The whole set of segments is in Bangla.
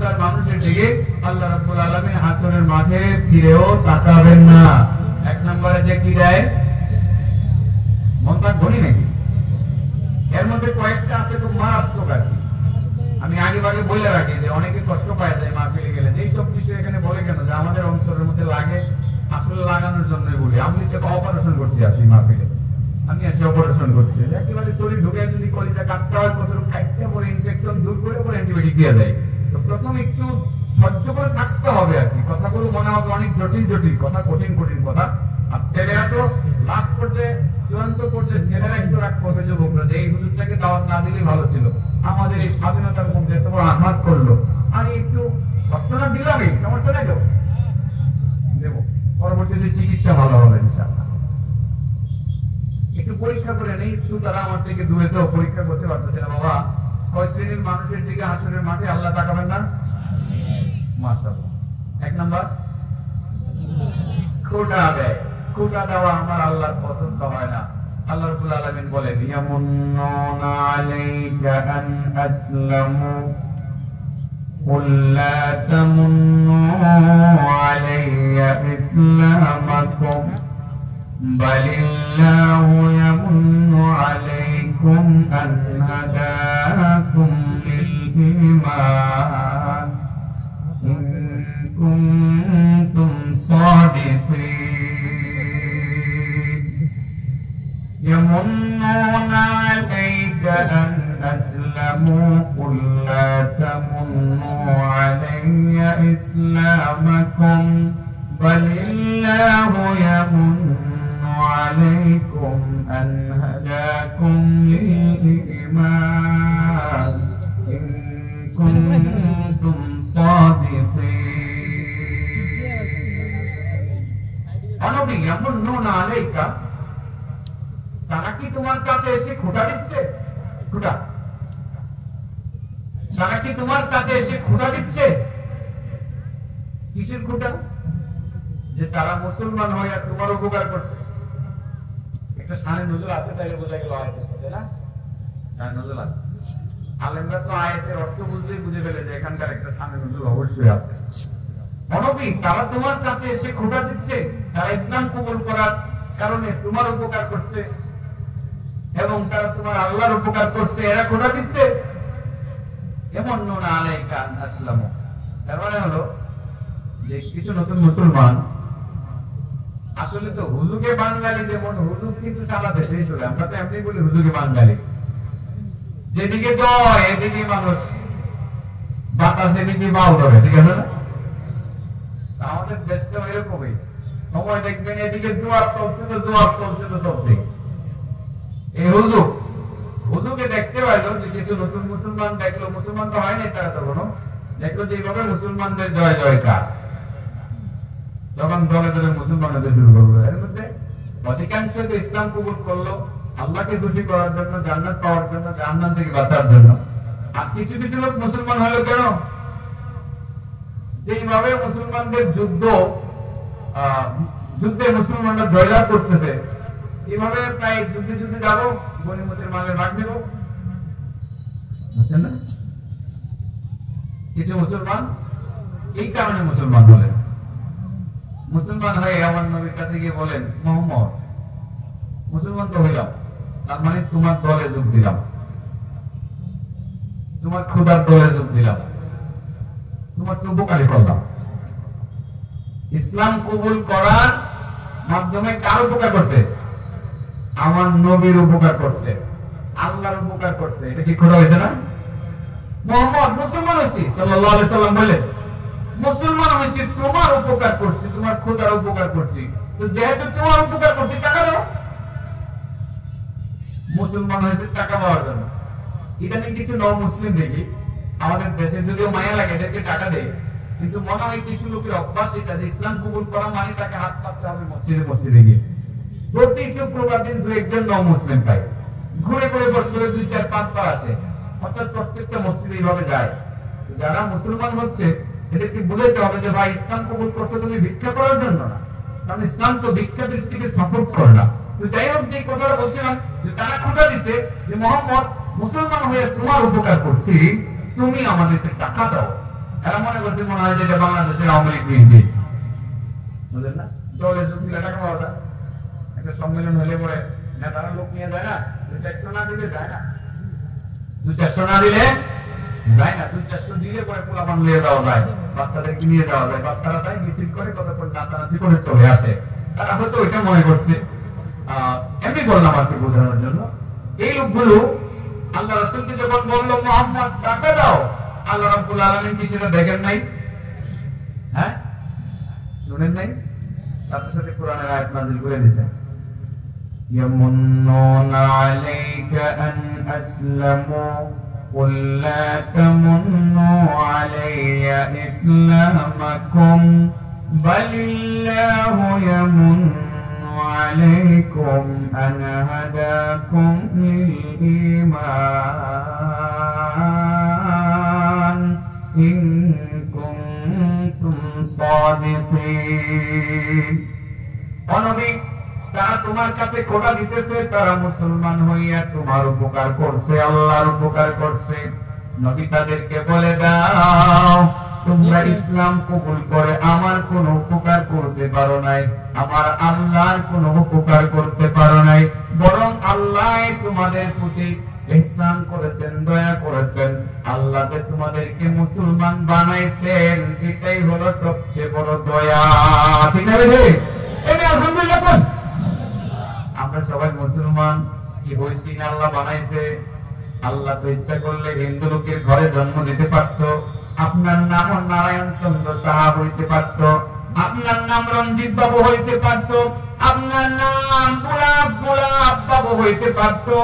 মনটার মানুষের দিকে আল্লাহ রাব্বুল আলামিন হাসরের মাঠে ফিরেও তাকাবেন না। এক নম্বরে যে কি দেয়, মনটা ধনী নাকি, এর মধ্যে কয়েকটা আছে খুব মারাত্মক আর কি। আমি আগে ভাগে বলে রাখি যে অনেকে কষ্ট পায় যায় মাহফিলে গেলে। এইসব বিষয় এখানে বলে কেন, যে আমাদের অন্তরের মধ্যে লাগে, আসলে লাগানোর জন্যই বলি। আমি তো অপারেশন করছি আসি মাহফিলে, আমি আছি অপারেশন করছি, একেবারে শরীর ঢুকে যদি কলিজা কাটতে হয়, কত খাইতে পরে ইনফেকশন দূর করে পরে অ্যান্টিবায়োটিক দিয়ে দেয়। তো প্রথম একটু সহ্য করে থাকতে হবে আর কি। কথাগুলো মনে হবে অনেক জটিল জটিল কথা, কঠিন কঠিন কথা। আর ছেলেরা তো লাস্ট পর্যায়ে, চূড়ান্ত পর্যায়ে ছেলেরা একটু রাগ করবে যুবকরা, যে এই হুজুরটাকে দাওয়াত না দিলেই ভালো ছিল, আমাদের এই স্বাধীনতার মধ্যে এত বড় আঘাত করলো, আর একটু কষ্টটা দিলামই, সমস্যা নেই তো দেবো, পরবর্তীতে চিকিৎসা ভালো হবে ইনশাআল্লাহ। একটু পরীক্ষা করে নেই, তারা আমার থেকে দূরে তো পরীক্ষা করতে পারতেছে না। বাবা, কয় শ্রেণীর মানুষের দিকে হাসরের মাঠে আল্লাহ তাকাবেন না? মাশাআল্লাহ। এক নাম্বার, খোটা দেয়। খোটা দেওয়া আমার আল্লাহর পছন্দ হয় না। আল্লাহ রাব্বুল আলামিন বলেন, ইয়ামুন্নুনা আলাইকা আন আসলামু কুল লা তামুন্নু আলাইয়া ইসলামাকুম বালিল্লাহু ইয়ামুন্নু আলাইকুম আন হাদাকুম লিল ঈমান ইন কুনতুম সাদিকিন। ইয়ামুন্নুনা আলাইকা আন আসলামু কুল লা তামুন্নু আলাইয়া ইসলামাকুম বালিল্লাহু ইয়ামুন্নু عليكم أن هداكم للإيمان إن كنتم صادقين। يمنون عليك, তারা কি তোমার কাছে এসে খোঁটা দিচ্ছে? খোঁটা, তারা কি তোমার কাছে এসে খোঁটা দিচ্ছে? কিসের খোঁটা? যে তারা মুসলমান হয়ে তোমার উপকার করছে। একটা শানে নজরুল আছে, তাইলে বোঝা গেল আয়াতের সাথে না? শানে নজরুল আছে। আলেমরা তো আয়াতের অর্থ বুঝলেই বুঝে ফেলে যে এখানকার একটা শানে নজরুল অবশ্যই আছে। মনবী, তারা তোমার কাছে এসে খোঁটা দিচ্ছে, তারা ইসলাম কবুল করার কারণে তোমার উপকার করছে এবং তারা তোমার আল্লাহর উপকার করছে, এরা খোঁটা দিচ্ছে। ইয়ামুন্নুনা আলাইকা আন আসলামু, তার মানে হলো যে কিছু নতুন মুসলমান, আসলে তো হুজুকে বাঙালি, যেমন হুজুক কিন্তু সারা দেশেই চলে, আমরা তো এমনি বলি হুজুকে বাঙালি। যেদিকে জয় এদিকে মানুষ, বাতাস এদিকে বাউ ধরে, ঠিক আছে না? আমাদের দেশটা এরকমই, সময় দেখবেন এদিকে জোয়ার চলছে তো জোয়ার চলছে তো চলছে। এই হুজুক, হুজুকে দেখতে পাইলো যে কিছু নতুন মুসলমান দেখলো, মুসলমান তো হয়নি তারা তখনও, দেখলো যে এইভাবে মুসলমানদের জয় জয়কার, যখন দলে দলে মুসলমানদের শুরু করলো। এর মধ্যে অধিকাংশ তো ইসলাম কবুল করলো আল্লাহকে খুশি করার জন্য, জান্নাত পাওয়ার জন্য, জাহান্নাম থেকে বাঁচার জন্য। আর কিছু কিছু লোক মুসলমান হলো কেন? যেইভাবে মুসলমানদের যুদ্ধে মুসলমানরা জয়লাভ করতেছে, এইভাবে প্রায় যুদ্ধে যুদ্ধে যাবো, গনিমতের মালের ভাগ নেব, বুঝছেন না? কিছু মুসলমান এই কারণে মুসলমান বলেন, মুসলমান হয়ে আমার নবীর কাছে গিয়ে বলেন, মুহাম্মদ, মুসলমান তো হইলাম, তার মানে তোমার দলে যোগ দিলাম, তোমার খোদার দলে যোগ দিলাম, তোমার তো উপকারী করলাম। ইসলাম কবুল করার মাধ্যমে কার উপকার করছে? আমার নবীর উপকার করছে, আল্লাহর উপকার করছে। এটা কি খোদা হয়েছে না? মুহাম্মদ মুসলমান হয়েছি সাল্লাল্লাহু আলাইহি সাল্লাম বলেন, মুসলমান হয়েছি তোমার উপকার করছি, তোমার খোদার উপকার করছি, তো যেহেতু তোমার উপকার করছি টাকা দাও। মুসলমান হয়েছে টাকা পাওয়ার জন্য। ইদানিং কিছু নও মুসলিম দেখি আমাদের দেশে, যদিও মায়া লাগে এদেরকে টাকা দেয়, কিন্তু মনে হয় কিছু লোকের অভ্যাস এটা যে ইসলাম কবুল করা মানে তাকে হাত পাততে হবে মসজিদে মসজিদে গিয়ে। প্রতি শুক্রবার দিন দু একজন নও মুসলিম পাই, ঘুরে ঘুরে বছরে 2-4-5 বার আসে, অর্থাৎ প্রত্যেকটা মসজিদে এইভাবে যায়। যারা মুসলমান হচ্ছে এদেরকে বুঝাইতে হবে যে ভাই, ইসলাম কবুল করছো তুমি ভিক্ষা করার জন্য না, কারণ ইসলাম তো ভিক্ষা দিকে সাপোর্ট করে না। তো যাই হোক, যে কথাটা বলছিলাম যে তারা খোঁটা দিছে যে মুহাম্মদ মুসলমান হয়ে তোমার উপকার করছি, তুমি আমাদেরকে টাকা দাও। এরা মনে করছে মনে হয় যে বাংলাদেশের আওয়ামী লীগ বিএনপি, বুঝলেন না? দলের যোগ দিলে টাকা পাওয়া যায়। একটা সম্মেলন হলে পরে নেতারা লোক নিয়ে যায় না, 2-400 না দিলে যায় না, 2-400 না দিলে যায় না, 2-400 দিলে পরে পোলাপান নিয়ে যাওয়া যায়, বাচ্চাদেরকে নিয়ে যাওয়া যায়, বাচ্চারা তাই মিছিল করে কতক্ষণ নাচানাচি করে চলে আসে। তারা হয়তো ওইটা মনে করছে, এমনি বললাম আর কি বোঝানোর জন্য। এই লোকগুলো আল্লাহ রাসূলকে যখন বললো মুহাম্মদ টাকা দাও, আল্লাহ রাব্বুল আলামিন কি সেটা দেখেন নাই? হ্যাঁ, শুনেন নাই? সাথে সাথে কোরআনের আয়াত নাযিল করে দিয়েছেন, ইয়ামুন্নুনা আলাইকা আন আসলামু কুল লা তামুন্নু আলাইয়া ইসলামাকুম বালিল্লাহু ইয়ামুন্নু আলাইকুম আন হাদাকুম লিল ঈমান ইন কুনতুম সাদিকিন। অনবী, তারা তোমার কাছে খোটা দিতেছে, তারা মুসলমান হইয়া তোমার উপকার করছে, আল্লাহর উপকার করছে। নবী তাদেরকে বলে দাও, তোমরা ইসলাম কবুল করে আমার কোন উপকার করতে পারো নাই, আমার আল্লাহর কোন উপকার করতে পারো নাই, বরং আল্লাহ তোমাদের প্রতি ইহসান করেছেন, দয়া করেছেন। আল্লাহ যে তোমাদেরকে মুসলমান বানাইছেন, এটাই হলো সবচেয়ে বড় দয়া। ঠিক আছে? এটা আলহামদুলিল্লাহ। আমরা সবাই মুসলমান কি হয়েছি না আল্লাহ বানাইছে। আল্লাহ তো ইচ্ছা করলে হিন্দু লোকের ঘরে জন্ম দিতে পারতো, আপনার নাম নারায়ণ চন্দ্র সাহা হইতে পারতো, আপনার নাম রঞ্জিত বাবু হইতে পারতো, আপনার নাম গোলাপ বাবু হইতে পারতো,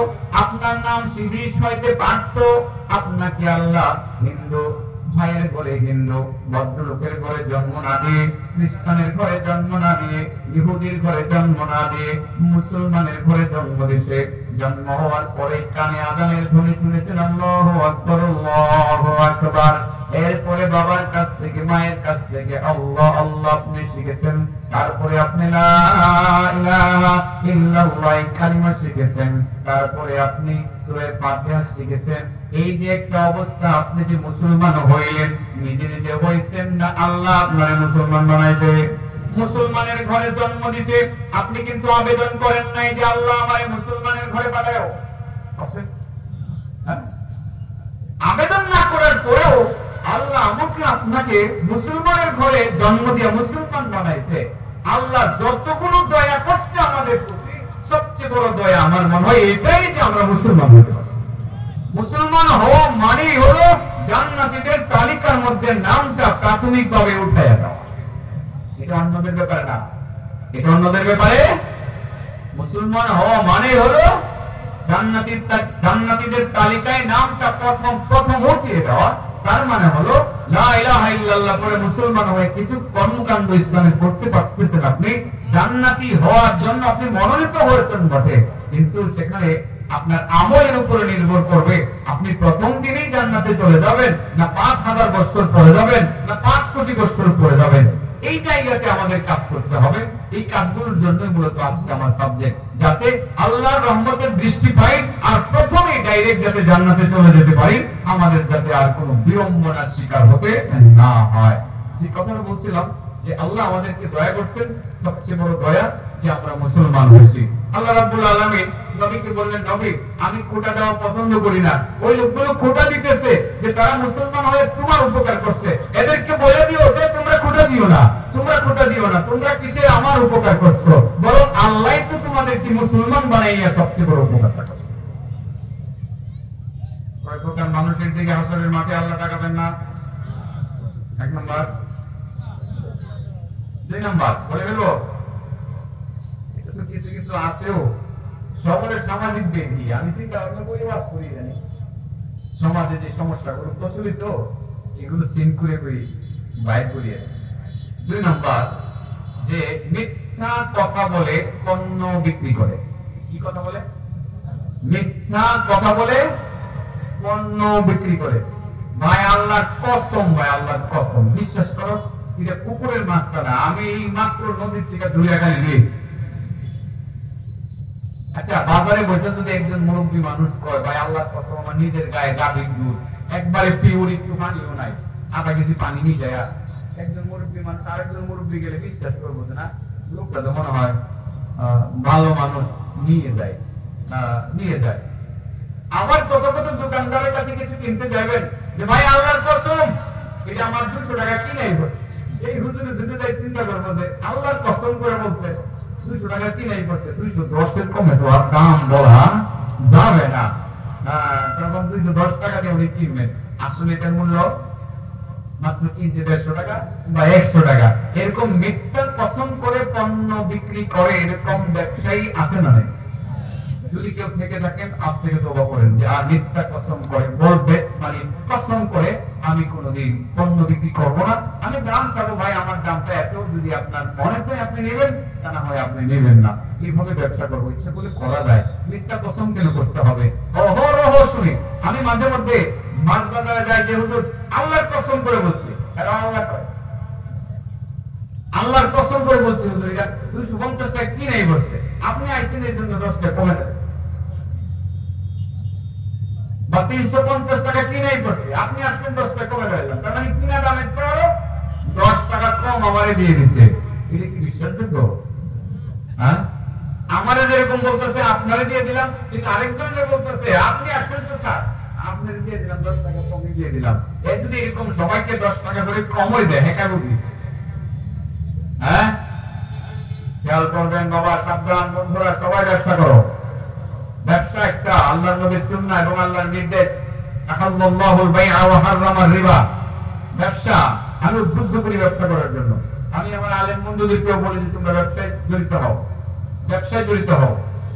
আপনার নাম শিরিষ হইতে পারতো। আপনাকে আল্লাহ হিন্দু ভাইয়ের ঘরে, হিন্দু ভদ্রলোকের ঘরে জন্ম না দিয়ে, খ্রিস্টানের ঘরে জন্ম না দিয়ে, ইহুদির ঘরে জন্ম না দিয়ে মুসলমানের ঘরে জন্ম দিয়েছে। জন্ম হওয়ার পরে কানে আযানের ধ্বনি শুনেছেন, আল্লাহু আকবার, আল্লাহু আকবার। এরপরে বাবার কাছ থেকে, মায়ের কাছ থেকে আল্লাহ আল্লাহ আপনি শিখেছেন। তারপরে আপনি লা ইলাহা ইল্লাল্লাহ কালিমা শিখেছেন। তারপরে আপনি সূরা ফাতিহা শিখেছেন। এই যে একটা অবস্থা, আপনি যে মুসলমান হইলেন, নিজে নিজে হইছেন না, আল্লাহ আপনাকে মুসলমান বানাইছে, মুসলমানের ঘরে জন্ম দিয়েছে। আপনি কিন্তু আবেদন করেন নাই যে আল্লাহ আমারে মুসলমানের ঘরে পাঠাও। আবেদন না করার পরেও আল্লাহ আমাকে আপনাকে মুসলমানের ঘরে জন্ম দিয়ে মুসলমান বানাইছে। আল্লাহ যতগুলো দয়া করছে আমাদের প্রতি, সবচেয়ে বড় দয়া আমার মনে হয় এটাই যে আমরা মুসলমান হতে পারছি। মুসলমান হওয়া মানেই হলো জান্নাতীদের তালিকার মধ্যে নামটা প্রাথমিকভাবে উঠাইয়া দেওয়া। এটা অন্যদের ব্যাপারে না, এটা অন্যদের ব্যাপারে। মুসলমান হওয়া মানে হলো জান্নাতীদের তালিকায় নামটা প্রথম উঠিয়ে দেওয়া। তার মানে হলো লা ইলাহা ইল্লাল্লাহ পরে মুসলমান হয়ে কিছু কর্মকাণ্ড ইসলামে করতে পারতেছেন, আপনি জান্নাতি হওয়ার জন্য আপনি মনোনীত হয়েছেন বটে, কিন্তু সেখানে আপনার আমলের উপরে নির্ভর করবে আপনি প্রথম দিনেই জান্নাতে চলে যাবেন, না 5000 বছর পরে যাবেন, না 5 কোটি বছর পরে যাবেন। এই জায়গাতে আমাদের কাজ করতে হবে। এই কাজগুলোর জন্য মূলত আজকে আমার সাবজেক্ট, যাতে আল্লাহর রহমতের দৃষ্টি পাই আর প্রথমে ডাইরেক্ট যাতে জান্নাতে চলে যেতে পারি, আমাদের যাতে আর কোনো বিড়ম্বনার শিকার হতে না হয়। যে কথাটা বলছিলাম যে আল্লাহ আমাদেরকে দয়া করছেন, সবচেয়ে বড় দয়া যে আমরা মুসলমান হয়েছি। আল্লাহ রাব্বুল আলামিন নবীকে বললেন, নবী আমি খোটা দেওয়া পছন্দ করি না। ওই লোকগুলো খোটা দিতেছে যে তারা মুসলমান হয়ে তোমার উপকার করছে, এদেরকে বলে দিও যে তোমরা খোটা দিও না, তোমরা খোটা দিও না, তোমরা কিসে আমার উপকার করছো, বরং আল্লাহ তো তোমাদেরকে মুসলমান বানাইয়া সবচেয়ে বড় উপকারটা করছে। কয় প্রকার মানুষের দিকে হাসরের মাঠে আল্লাহ তাকাবেন না? 1 নাম্বার। 2 নাম্বার বলে ফেলবো, এটা তো কিছু কিছু আছেও সকলের সামাজিক ব্যক্তি। আমি চিন্তা ভাবনা করে বাস করি, জানি সমাজে যে সমস্যাগুলো প্রচলিত এগুলো সিন করে করি বাইর করিয়ে। 2 নাম্বার, যে মিথ্যা কথা বলে পণ্য বিক্রি করে। কি কথা বলে? মিথ্যা কথা বলে পণ্য বিক্রি করে। ভাই আল্লাহর কসম, ভাই আল্লাহর কসম, বিশ্বাস করো এটা পুকুরের মাছটা না, আমি এই মাত্র নদীর থেকে ধরে এখানে নিয়েছি। আচ্ছা বাজারে বসে যদি একজন মুরব্বী মানুষ কয় ভাই আল্লাহর কসম আমার নিজের গায়ে গাভীর দুধ একবারে পিওর, একটু পানিও নাই, আধা কেজি পানি নিয়ে যায়, একজন মুরব্বী মানুষ আরেকজন মুরব্বী গেলে বিশ্বাস করবো না লোকটা তো মনে হয় ভালো মানুষ নিয়ে যায়। আবার কত কত দোকানদারের কাছে কিছু কিনতে যাবেন যে ভাই আল্লাহর কসম এটা আমার 200 টাকা কিনাই পড়ছে। এই হুজুরে যদি তাই চিন্তা করবো যে আল্লাহর কসম করে বলছে 200 টাকা কিনাই পড়ছে, 210 কমে তো আর দাম বলা যাবে না, তখন 210 টাকা দিয়ে উনি কিনবেন। আসলে এটার মূল্য মাত্র কিনছে 150 টাকা বা 100 টাকা। এরকম মিথ্যা কসম করে পণ্য বিক্রি করে এরকম ব্যবসায়ী আছে না? যদি কেউ থেকে থাকেন আজ থেকে তওবা করেন যে আর মিথ্যা কসম করে বলবে, মানে কসম করে আমি কোনোদিন পণ্য বিক্রি করবো না, আমি দাম চাবো ভাই আমার দামটা এত, যদি আপনার মনে চায় আপনি নেবেন, তা না হয় আপনি নেবেন না। এইভাবে ব্যবসা করবো, ইচ্ছা করলে করা যায়। মিথ্যা কসম কেন করতে হবে? শুনি আমি মাঝে মধ্যে মাছ বাজারে যাই, যে হুজুর আল্লাহর কসম করে বলছি, আল্লাহর কসম করে বলছি হুজুর এটা 250 টাকা কি নাই বলছে, আপনি আইসেন এর জন্য 10 টাকা কমে দেবেন, বা 350 টাকা কি নাই বলছে আপনি আসছেন 10 টাকা কমে দেবেন, তার মানে কিনা দামের চেয়ে 10 টাকা কম আমারে দিয়ে দিছে। এটা কি বিশ্বাসযোগ্য? হ্যাঁ, আমারে যেরকম বলতেছে আপনারে দিয়ে দিলাম, কিন্তু আরেকজনের বলতেছে আপনি আসছেন তো স্যার আপনারে দিয়ে দিলাম 10 টাকা কমে দিয়ে দিলাম। এই যদি এরকম সবাইকে 10 টাকা করে কমই দেয়, হ্যাঁ বুঝি? হ্যাঁ, খেয়াল করবেন বাবা, সাবধান বন্ধুরা, সবাই ব্যবসা করো। ব্যবসা একটা আল্লাহর নবীর সুন্নাহ এবং আল্লাহর নির্দেশ, আহাল্লাহুল বাইআ ওয়া হারামার রিবা। ব্যবসা আমি উদ্বুদ্ধ করি ব্যবসা করার জন্য। আমি আমার আলেম বন্ধুদেরকেও বলি যে তোমরা ব্যবসায় জড়িত হও, ব্যবসায় জড়িত হও।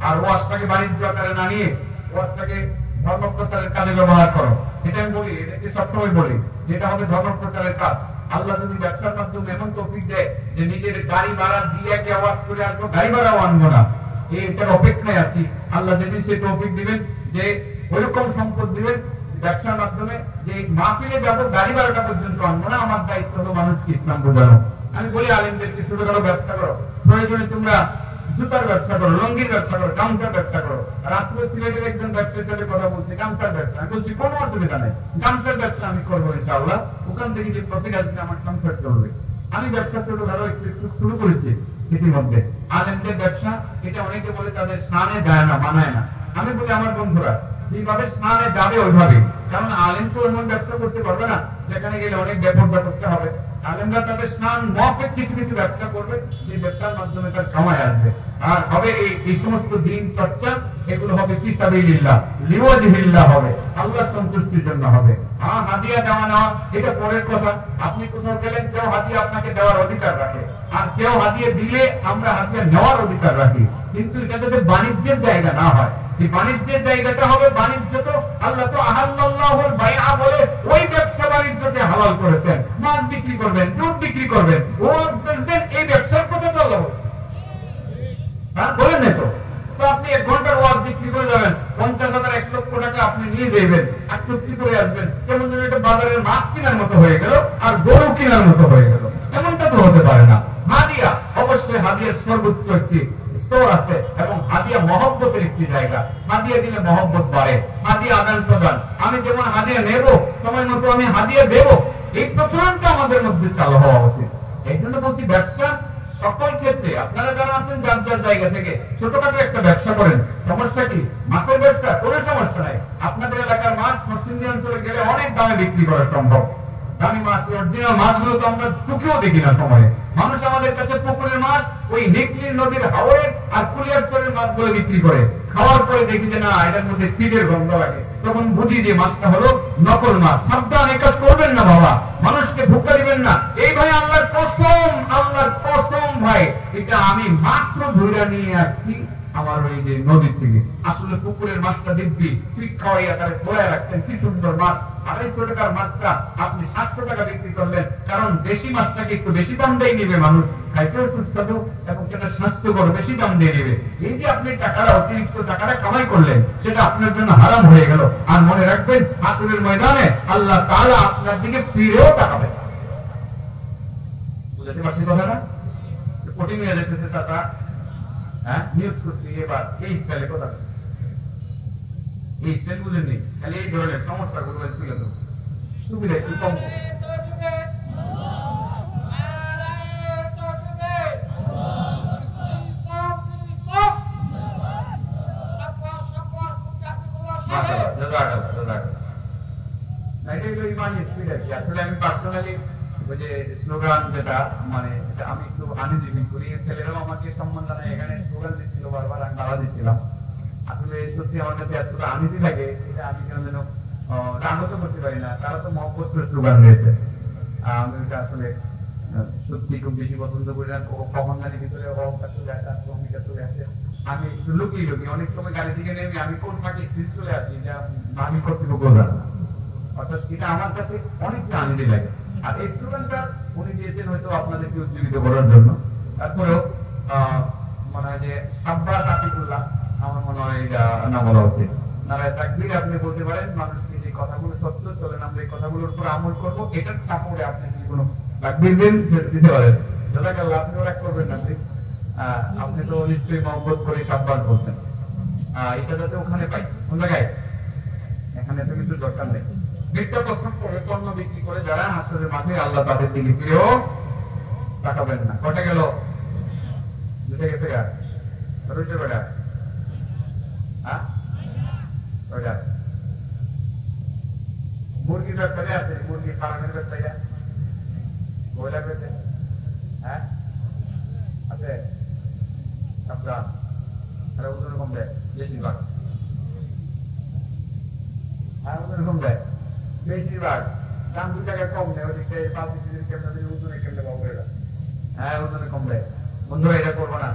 আর ওয়াজটাকে বাণিজ্য আকারে না নিয়ে ওয়াজটাকে ধর্ম প্রচারের কাজে ব্যবহার করো। এটা আমি বলি, এটাকে সবসময় বলি, যেটা হবে ধর্ম প্রচারের কাজ। আল্লাহ যদি ব্যবসার মাধ্যমে এমন তৌফিক দেয় যে নিজের গাড়ি ভাড়া দিয়ে কি আওয়াজ করে আসবো, গাড়ি ভাড়াও আনবো না, এটার অপেক্ষায় আছি। আল্লাহ যেদিন সেই তৌফিক দিবেন যে ওইরকম সম্পদ দিবেন ব্যবসার মাধ্যমে যে মাহফিলে যাবো, গাড়ি ভাড়াটা পর্যন্ত আনবো না, আমার দায়িত্ব হলো মানুষকে ইসলাম বোঝানো। আমি বলি আলেমদেরকে ছোটখাটো ব্যবসা করো, প্রয়োজনে তোমরা জুতার ব্যবসা করো, লঙ্গির ব্যবসা করো, গামছার ব্যবসা করো। রাত্রে সিলেটের একজন ব্যবসায়ীর সাথে কথা বলছি, গামছার ব্যবসা। আমি বলছি কোনো অসুবিধা নেই, গামছার ব্যবসা আমি করবো ইনশাআল্লাহ, ওখান থেকে যে প্রফিট আসবে আমার সংসার চলবে। আমি ব্যবসা ছোটখাটো একটু শুরু করেছি ইতিমধ্যে। আলেমদের ব্যবসা এটা অনেকে বলে তাদের স্নানে যায় না, মানায় না। আমি বলি আমার বন্ধুরা যেভাবে স্নানে যাবে ওইভাবে, কারণ আলেম তো এমন ব্যবসা করতে পারবে না যেখানে গেলে অনেক বেপরদা করতে হবে। আলেমরা তাদের স্নান মাফিক কিছু কিছু ব্যবসা করবে, যে ব্যবসার মাধ্যমে তার কামাই আসবে। আর হবে এই সমস্ত দিন চর্চা, এগুলো হবে ফি সাবিলিল্লাহ, লিওয়াজহিল্লাহ হবে, আল্লাহর সন্তুষ্টির জন্য হবে। হাদিয়া দেওয়া নেওয়া এটা পরের কথা। আপনি কোথাও গেলেন, কেউ হাদিয়া আপনাকে দেওয়ার অধিকার রাখে, আর কেউ হাদিয়া দিলে আমরা হাদিয়া নেওয়ার অধিকার রাখি। কিন্তু এটা যাতে বাণিজ্যের জায়গা না হয়, এই বাণিজ্যের জায়গাটা হবে বাণিজ্য তো আল্লাহ তো আহাল্লাহুল বাইআ বলে ওই ব্যবসা বাণিজ্যকে হালাল করেছেন। মাছ বিক্রি করবেন, দুধ বিক্রি করবেন, ওয়াজ বেচবেন, এই ব্যবসার কথা তো আল্লাহ বলেন না। তো আপনি 1 ঘন্টার ওয়াজ বিক্রি করে যাবেন, 50,000 1 লক্ষ টাকা আপনি নিয়ে যাবেন আর চুক্তি করে আসবেন, কেমন যেন এটা বাজারের মাছ কেনার মতো হয়ে গেল আর গরু কেনার মতো হয়ে গেল। এমনটা তো হতে পারে না। হাদিয়া অবশ্যই হাদিয়ার সর্বোচ্চ একটি স্তর আছে এবং হাদিয়া মহব্বতের একটি জায়গা। হাদিয়া দিলে মহব্বত বাড়ে, হাদিয়া আদান প্রদান। আমি যেমন হাদিয়া নেব, সময় মতো আমি হাদিয়া দেব, এই প্রচলনটা আমাদের মধ্যে চালু হওয়া উচিত। এই জন্য বলছি ব্যবসা সকল ক্ষেত্রে আপনারা যারা আছেন যার যার জায়গা থেকে ছোটখাটো একটা ব্যবসা করেন। সমস্যা কি? মাছের ব্যবসা, কোনো সমস্যা নাই। আপনাদের এলাকার মাছ পশ্চিমী অঞ্চলে গেলে অনেক দামে বিক্রি করা সম্ভব। দামি মাছ, অরিজিনাল মাছগুলো তো আমরা চোখেও দেখি না সময়ে। মানুষ আমাদের কাছে পুকুরের মাছ, ওই নিকলির নদীর হাওড়ে আর কুলিয়ারচরের মাছগুলো বিক্রি করে। খাওয়ার পরে দেখি যে না, এটার মধ্যে ফিডের গন্ধ লাগে, তখন বুঝি যে মাছটা হলো নকল মাছ। সাবধান, এই কাজ করবেন না বাবা, মানুষকে ভুক্কা দিবেন না। এই ভাই আল্লাহর কসম, আল্লাহর কসম ভাই, এটা আমি মাত্র ধরে নিয়ে আসছি আমার ওই যে নদী থেকে। আসলে পুকুরের মাছটা দিব্যি ঠিক খাওয়াই আকারে ফোড়ায় রাখছেন, কি সুন্দর মাছ। 250 টাকার মাছটা আপনি 700 টাকা বিক্রি করলেন, কারণ দেশি মাছটাকে একটু বেশি দাম দিয়ে নিবে মানুষ, খাইতেও সুস্বাদু এবং সেটা স্বাস্থ্যকর, বেশি দাম দিয়ে নিবে। এই যে আপনি টাকাটা, অতিরিক্ত টাকাটা কামাই করলেন, সেটা আপনার জন্য হারাম হয়ে গেল। আর মনে রাখবেন, হাসরের ময়দানে আল্লাহ তাআলা আপনার দিকে ফিরেও তাকাবেন। বুঝতে পারছি কথাটা? কঠিন হয়ে যেতেছে চাচা। হ্যাঁ, নিউজ করছি এবার এই স্টাইলে কথা, এই স্টাইল বুঝেননি, খালি এই ধরনের সমস্যাগুলো তুলে দেবো, সুবিধা একটু কম। আমি পার্সোনালি ওই যে স্লোগান যেটা মানে আমি একটু আনইজি ফিল করি, ছেলেরাও আমাকে সম্মান জানায়, এখানে স্লোগান দিচ্ছিল বারবার, আমি বাধা দিচ্ছিলাম। আসলে সত্যি আমার কাছে এতটা আনইজি লাগে, এটা আমি কেন যেন রাগত করতে পারি না। তারা তো মহব্বত করে স্লোগান দিয়েছে, আমি ওটা আসলে সত্যি খুব বেশি পছন্দ করি না। কখন গাড়ি ভিতরে অহংকার চলে আসে, অহমিকা চলে আসে, আমি একটু লুকিয়ে লুকিয়ে অনেক সময় গাড়ি থেকে নেমে আমি কোন ফাঁকে স্থির চলে আসি, এটা আমি কর্তৃপক্ষ জানা না। অর্থাৎ এটা আমার কাছে অনেকটা আনন্দ লাগে। আর এই স্লোগানটা উনি দিয়েছেন হয়তো আপনাদেরকে উজ্জীবিত করার জন্য। তারপরেও মনে হয় যে সাব্বাস আতিকুল্লাহ, আমার মনে হয় এটা না বলা উচিত। নারায়ে তাকবীর আপনি বলতে পারেন, মানুষকে যে কথাগুলো সত্য, চলেন আমরা এই কথাগুলোর উপর আমল করবো, এটার সাপোর্টে আপনি কি কোনো তাকবীর দিতে পারেন। জাযাকাল্লাহ, আপনি ওরা করবেন না প্লিজ। আপনি তো নিশ্চয়ই মহব্বত করে সাব্বাস বলছেন, এটা যাতে ওখানে পাই, কোন জায়গায়, এখানে তো কিছু দরকার নেই। মিথ্যা প্রস্তাব করে পণ্য বিক্রি করে যারা হাসরের মাঠে আল্লাহ তাদের দিকে ফিরেও তাকাবেন না। কটা গেল? দুটো গেছে গা, রয়েছে বেটা, ওইটা মুরগির ব্যবসায় আছে, মুরগি ফার্মের ব্যবসায়ী, ব্রয়লার পেতে আছে, সাবধান, তারা ওজন কম দেয় বেশিরভাগ, ওজন কম দেয় বেশিরভাগ, দাম 2 টাকা কম দেয়, ওদিকে 5 কেজি কেমন ওজনে কেমনে পাবো এটা, ওজনে কম দেয়। বন্ধুরা এটা করবো না,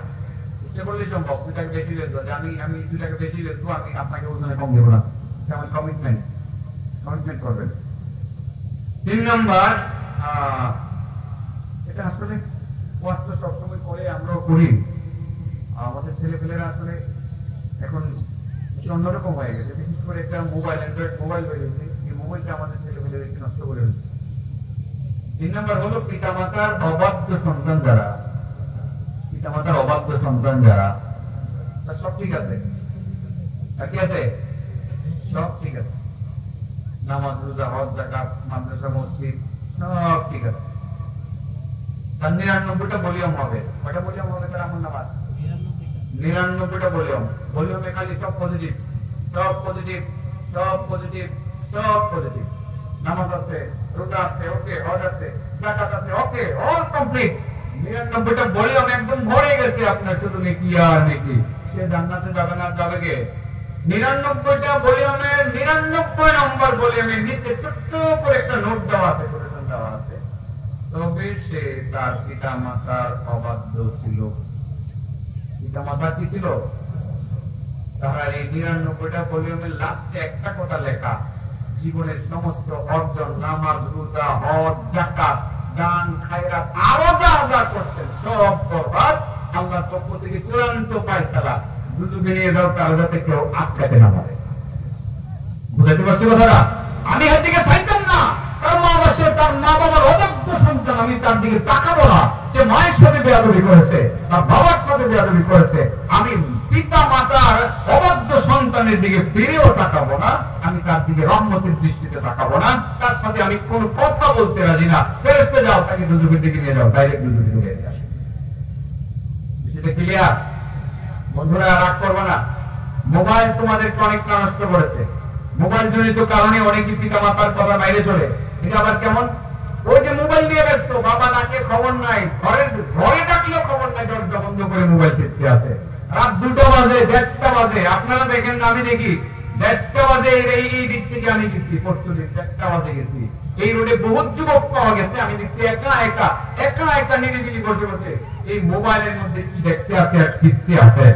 ইচ্ছে করলে সম্ভব 2 টাকা বেশি বেচবো, আমি 2 টাকা বেশি বেচবো, আমি আপনাকে ওজনে কম দেবো না, তেমন কমিটমেন্ট করবেন। 3 নম্বর, এটা আসলে ওয়াস্ত সবসময় করে আমরাও করি, আমাদের ছেলেপেলেরা আসলে এখন অন্যরকম হয়ে গেছে, বিশেষ করে একটা মোবাইল, অ্যান্ড্রয়েড মোবাইল বেরিয়েছে, এই মোবাইলটা আমাদের ছেলেপেলেরা নষ্ট করে ফেলছে। 3 নম্বর হলো পিতামাতার অবাধ্য সন্তান যারা, পিতামাতার অবাধ্য সন্তান যারা, তার সব ঠিক আছে, আর কি আছে, সব ঠিক আছে, নামাজ রোজা হজ যাকাত মাদ্রাসা মসজিদ সব ঠিক আছে, তার 99টা ভলিউম হবে। কয়টা ভলিউম হবে তার আমল নামাজ? 99টা ভলিউম। ভলিউমে খালি সব পজিটিভ, সব পজিটিভ, সব পজিটিভ, সব পজিটিভ। নামাজ আছে, রোজা আছে, ওকে, হজ আছে, যাকাত আছে, ওকে, অল কমপ্লিট। 99টা ভলিউম একদম ভরে গেছে আপনার, শুধু নেকি আর নেকি। সে জান্নাতে যাবে না, যাবে কে? 99টা ভলিউমের 99 নম্বর ভলিউমের নিচে ছোট্ট করে একটা নোট দেওয়া আছে, কোটেশন দেওয়া আছে, তবে সে তার পিতা মাতার অবাধ্য ছিল। পিতা মাতা কি ছিল? তারা এই 99টা ভলিউমের লাস্টে একটা কথা লেখা, জীবনের সমস্ত অর্জন, নামাজ রোজা হজ যাকাত দান খায়রাত আরো যা যা করছেন সব বরবাদ, আল্লাহর পক্ষ থেকে চূড়ান্ত ফায়সালা, দুজনে নিয়ে যাও, তারা যাতে কেউ আটকাতে না পারে। বুঝাতে পারছি কথাটা? আমি এর দিকে চাইতাম না, কারণ মা বাসে তার মা বাবার অবাধ্য সন্তান, আমি তার দিকে তাকাবো না। সে মায়ের সাথে বেয়াদবি করেছে, তার বাবার সাথে বেয়াদবি করেছে, আমি পিতা মাতার অবাধ্য সন্তানের দিকে ফিরেও তাকাবো না, আমি তার দিকে রহমতের দৃষ্টিতে তাকাবো না, তার সাথে আমি কোন কথা বলতে রাজি না। ফেরেশতা যাও, তাকে দুজকের দিকে নিয়ে যাও, ডাইরেক্ট দুজকে নিয়ে আসে। বিষয়টা ক্লিয়ার? বন্ধুরা রাগ করবে না, মোবাইল তোমাদেরকে অনেকটা নষ্ট করেছে। মোবাইল জনিত কারণে অনেকে পিতা মাতার কথা বাইরে চলে। এটা আবার কেমন? ওই যে মোবাইল নিয়ে ব্যস্ত, বাবা ডাকে খবর নাই, ঘরে ডাকলেও খবর নাই, দরজা বন্ধ করে মোবাইল টিপতে আছে। রাত 2টা বাজে, 1:30 বাজে, আপনারা দেখেন না, আমি দেখি 1:30 বাজে, এই দিক থেকে আমি গেছি পরশু দিন 1:30 বাজে গেছি, এই রোডে বহুত যুবক পাওয়া গেছে, আমি দেখছি একা একা নিরিবিলি বসে বসে এই মোবাইলের মধ্যে কি দেখতে আছে আর টিপতে আছে।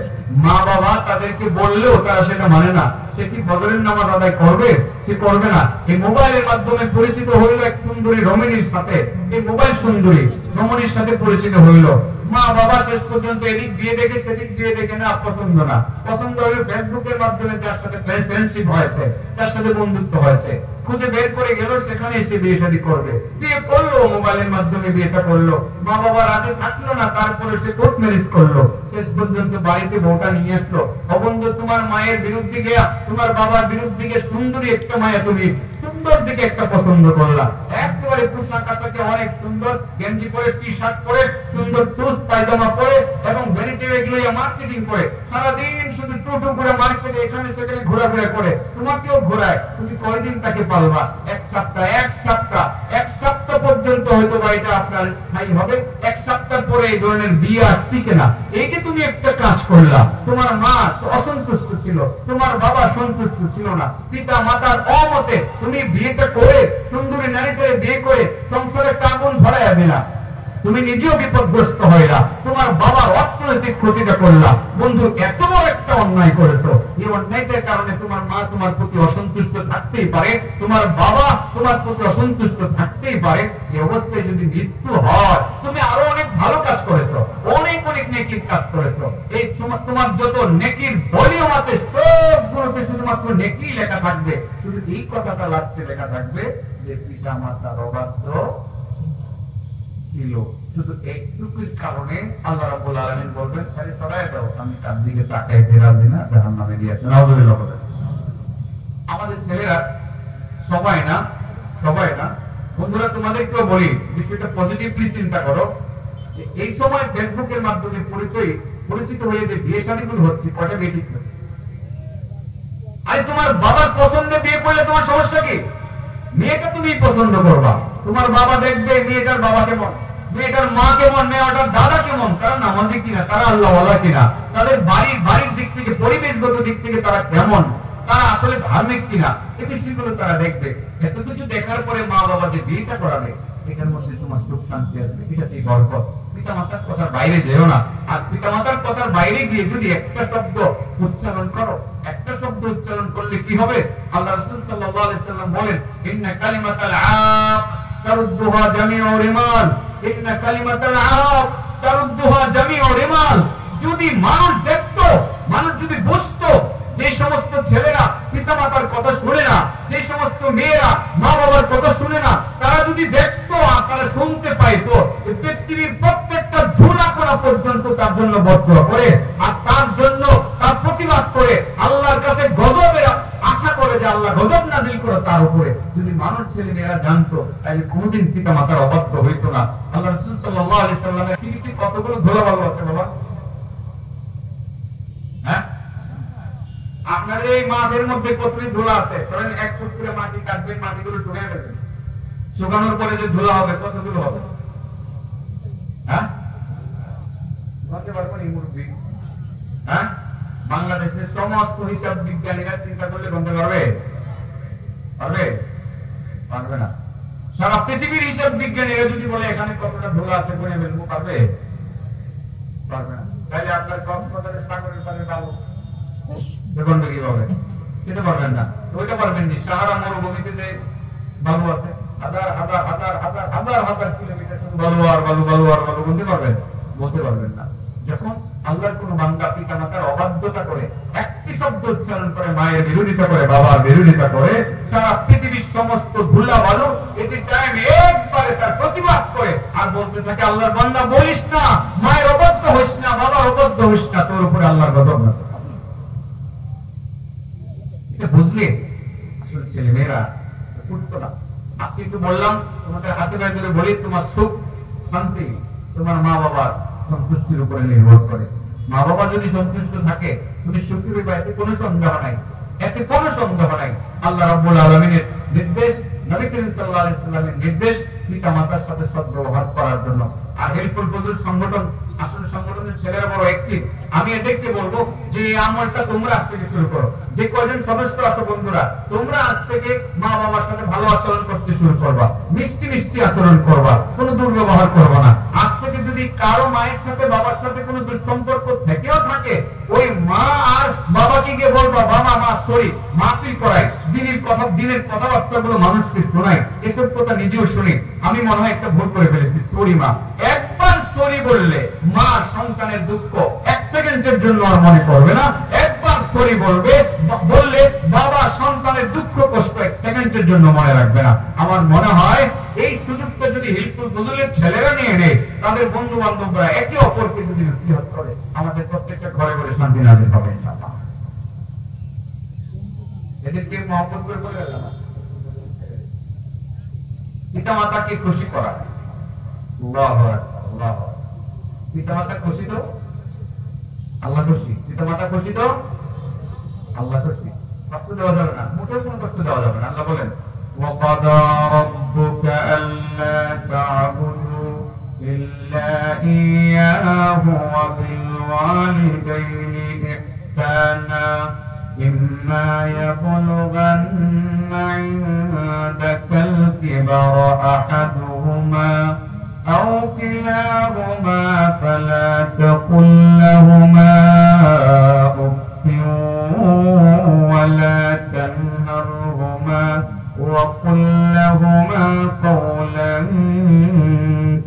মা বাবা তাদেরকে বললেও তারা সেটা মানে না। সে কি ফজরের নামাজ আদায় করবে? সে করবে না। এই মোবাইলের মাধ্যমে পরিচিত হইল এক সুন্দরী রমণীর সাথে, এই মোবাইল সুন্দরী রমণীর সাথে পরিচিত হইল। মা বাবা শেষ পর্যন্ত এদিক দিয়ে দেখে সেদিক দিয়ে দেখে না, পছন্দ না, পছন্দ হলে ফেসবুকের মাধ্যমে যার সাথে ফ্রেন্ডশিপ হয়েছে, তার সাথে বন্ধুত্ব হয়েছে, খুঁজে বের করে গেল, সেখানে এসে বিয়ে শাদী করবে। বিয়ে করলো, মোবাইলের মাধ্যমে বিয়েটা করলো, মা বাবা রাজি থাকলো না, তারপরে সে কোর্ট ম্যারেজ করলো, শেষ পর্যন্ত বাড়িতে বউটা নিয়ে আসলো। অবন্ধু, তোমার মায়ের বিরুদ্ধে গিয়া, তোমার বাবার বিরুদ্ধে গিয়ে সুন্দরী একটা মায়া, তুমি সুন্দর দিকে একটা পছন্দ করলা, একেবারে পোশাক আশাকে অনেক সুন্দর, গেঞ্জি পরে, টি শার্ট পরে, সুন্দর চুজ পায়জামা পরে এবং ভ্যানিটি ব্যাগ লইয়া মার্কেটিং করে, সারাদিন শুধু টোটো করে মার্কেটে এখানে সেখানে ঘোরাফেরা করে, তোমাকেও ঘোরায়। তুমি কয়দিন তাকে পালবা? এক সপ্তাহ পর্যন্ত হয়তো বা এটা আপনার স্থায়ী হবে, 1 সপ্তাহ পরে এই ধরনের বিয়ে আর টিকে না। এই যে তুমি একটা কাজ করলা, তোমার মা অসন্তুষ্ট ছিল, তোমার বাবা সন্তুষ্ট ছিল না, পিতা মাতার অমতে তুমি বিয়েটা করে সুন্দরী নারীটাকে বিয়ে করে সংসারে আগুন ধরাইয়া দিলা, তুমি নিজেও বিপদগ্রস্ত হইলা, তোমার বাবার অর্থনৈতিক ক্ষতিটা করলা। বন্ধু, এত বড় একটা অন্যায় করেছো। এই অন্যায়টার কারণে তোমার মা তোমার প্রতি অসন্তুষ্ট থাকতেই পারে, তোমার বাবা তোমার প্রতি অসন্তুষ্ট থাকতেই পারে। এই অবস্থায় যদি মৃত্যু হয়, তুমি আরো অনেক ভালো কাজ করেছো, অনেক অনেক নেকির কাজ করেছো। এই তোমার যত নেকির ভলিউম আছে সবগুলোতে শুধুমাত্র নেকি লেখা থাকবে। শুধু এই কথাটা লাস্টে লেখা থাকবে যে পিতা মাতার অবাধ্য ছিল। শুধু একটুকুর কারণে আল্লাহ রাব্বুল আলামিন বলবেন, আরে সরায় দাও, আমি তার দিকে তাকাই ফেরাবি না, জাহান্নামে দিয়েছে। নাউযুবিল্লাহ বলেন। আমাদের ছেলেরা সবাই না বন্ধুরা, তোমাদেরকেও বলি বিষয়টা পজিটিভলি চিন্তা করো। এই সময় ফেসবুকের মাধ্যমে পরিচিত হয়ে যে বিয়ে শাদীগুলো হচ্ছে, কটা বিয়ে ঠিক হচ্ছে? আরে তোমার বাবার পছন্দে বিয়ে করলে তোমার সমস্যা কি? মেয়েটা তুমি পছন্দ করবা, তোমার বাবা দেখবে মেয়েটার বাবা কেমন, মেয়েটার মা কেমন, মেয়েটার দাদা কেমন, তারা নামাজি কিনা, তারা আল্লাহওয়ালা কিনা, তাদের বাড়ির দিক থেকে পরিবেশগত দিক থেকে তারা কেমন, তারা আসলে ধার্মিক কিনা, এই বিষয়গুলো তারা দেখবে। এত কিছু দেখার পরে মা বাবা যে বিয়েটা করাবে, এটার মধ্যে তোমার সুখ শান্তি আসবে, এটাতেই বরকত। পিতা মাতার কথার বাইরে যেও না। আর পিতা মাতার কথার বাইরে গিয়ে যদি একটা শব্দ উচ্চারণ করো, একটা শব্দ উচ্চারণ করলে কি হবে? আল্লাহ রাসূল সাল্লাল্লাহু আলাইহি সাল্লাম বলেন, ইন্না কালিমাতাল আক তারুদ্দুহা জামিউ রিমাল, ইন্না কালিমাতাল আক তারুদ্দুহা জামিউ রিমাল। যদি মানুষ দেখতো, মানুষ যদি বুঝতো, যে সমস্ত ছেলেরা পিতা মাতার কথা শুনে না, যে সমস্ত মেয়েরা মা বাবার কথা শুনে না, তারা যদি দেখতো আর তারা শুনতে পাইতো, পৃথিবীর প্রত্যেকটা ধুলাকণা পর্যন্ত তার জন্য বদদুয়া করে আর তার জন্য তার প্রতিবাদ করে আল্লাহর কাছে গজবের আশা করে যে আল্লাহ গজব নাযিল করে তার উপরে। যদি মানুষ ছেলে মেয়েরা জানতো, তাহলে কোনদিন পিতা মাতার অবাধ্য হইতো না। আল্লাহ রাসূল সাল্লাল্লাহু আলাইহি সাল্লামের পৃথিবীতে কতগুলো ধুলাবালু আছে বাবা? হ্যাঁ, আপনার এই মাঠের মধ্যে কতগুলি ধুলা আছে? ধরেন 1 ফুট করে মাটি কাটবেন, মাটিগুলো শুকিয়ে ফেলবেন, শুকানোর পরে যে ধুলা হবে কতগুলো হবে? হ্যাঁ, বলতে পারবো না মুরব্বি। হ্যাঁ, বাংলাদেশের সমস্ত হিসাব বিজ্ঞানীরা চিন্তা করলে বলতে পারবে? পারবে না। সারা পৃথিবীর হিসাব বিজ্ঞানীরা যদি বলে এখানে কতটা ধুলা আছে গুনে ফেলবো, পারবে না। তাহলে আপনার কক্সবাজারের সাগরের পারে বালু দেখুন কিভাবে, সেটা পারবেন না। ওইটা পারবেন না। সাহারা মরুভূমিতে যে বালু আছে, হাজার হাজার হাজার হাজার হাজার হাজার কিলোমিটার শুধু বালু আর বালু, বালু আর বালু, বলতে পারবেন না। যখন আল্লাহর কোন বান্দা পিতা মাতার অবাধ্যতা করে, একটি শব্দ উচ্চারণ করে, মায়ের বিরোধিতা করে, বাবার বিরোধিতা করে, সারা পৃথিবীর সমস্ত ধুলা বালু এটি টাইম একবারে তার প্রতিবাদ করে আর বলতে থাকে, আল্লাহর বান্দা বলিস না, মায়ের অবাধ্য হইস না, বাবার অবাধ্য হইস না, তোর উপরে আল্লাহর গজব না। এটা বুঝলে আসলে ছেলে মেয়েরা উঠতো না। আজকে একটু বললাম, তোমাদের হাতে পায়ে ধরে বলি, তোমার সুখ শান্তি তোমার মা বাবার সন্তুষ্টির উপরে নির্ভর করে। মা বাবা যদি সন্তুষ্ট থাকে, তুমি সুখী হইবা, এতে কোনো সন্দেহ নাই, এতে কোনো সন্দেহ নাই। আল্লাহ রাব্বুল আলামিনের নির্দেশ, নবী করিম সাল্লাল্লাহু আলাইহি ওয়াসাল্লামের নির্দেশ পিতা মাতার সাথে সদ্ব্যবহার করার জন্য। আর হেল্পফুল ফজল সংগঠন, আসলে সংগঠনের ছেলেরা বড় অ্যাক্টিভ। আমি এদেরকে বলবো যে এই আমলটা তোমরা আজ থেকে শুরু করো। যে কয়জন সদস্য আছো বন্ধুরা, তোমরা আজ থেকে মা বাবার সাথে ভালো আচরণ করতে শুরু করবা, মিষ্টি মিষ্টি আচরণ করবা, কোনো দুর্ব্যবহার করবা না। আজ থেকে যদি কারো মায়ের সাথে বাবার সাথে কোনো দুঃসম্পর্ক থেকেও থাকে, ওই মা আর বাবাকে গিয়ে বলবা, বাবা মা সরি, মাফি করাই, দিনের কথাবার্তাগুলো মানুষকে শোনাই, এসব কথা নিজেও শুনি। আমি মনে হয় একটা ভুল করে ফেলেছি, সরি মা। একবার সরি বললে মা সন্তানের দুঃখ 1 সেকেন্ডের জন্য আর মনে করবে না। একবার সরি বললে বাবা সন্তানের দুঃখ কষ্ট 1 সেকেন্ডের জন্য মনে রাখবে না। আমার মনে হয় এই সুযোগটা যদি হিলফুল ফজলের ছেলেরা নিয়ে নেয়, তাদের বন্ধু বান্ধবরা একে অপরকে যদি নসিহত করে, আমাদের প্রত্যেকটা ঘরে ঘরে শান্তি নাজিল হবে ইনশাআল্লাহ। এদেরকে মহব্বত করে বলে গেলাম, পিতা মাতাকে খুশি করা। আল্লাহু আকবার, আল্লাহু আকবার। পিতা মাতা খুশি তো আল্লাহ খুশি, পিতা মাতা খুশি তো আল্লাহ খুশি। কষ্ট দেওয়া যাবে না, মোটেও কোনো কষ্ট দেওয়া যাবে না। আল্লাহ বলেন, ওয়া কাদা রাব্বুকা আল্লা أحدهما أو كلاهما فلا تقل لهما أف ولا تنهرهما وقل لهما قولا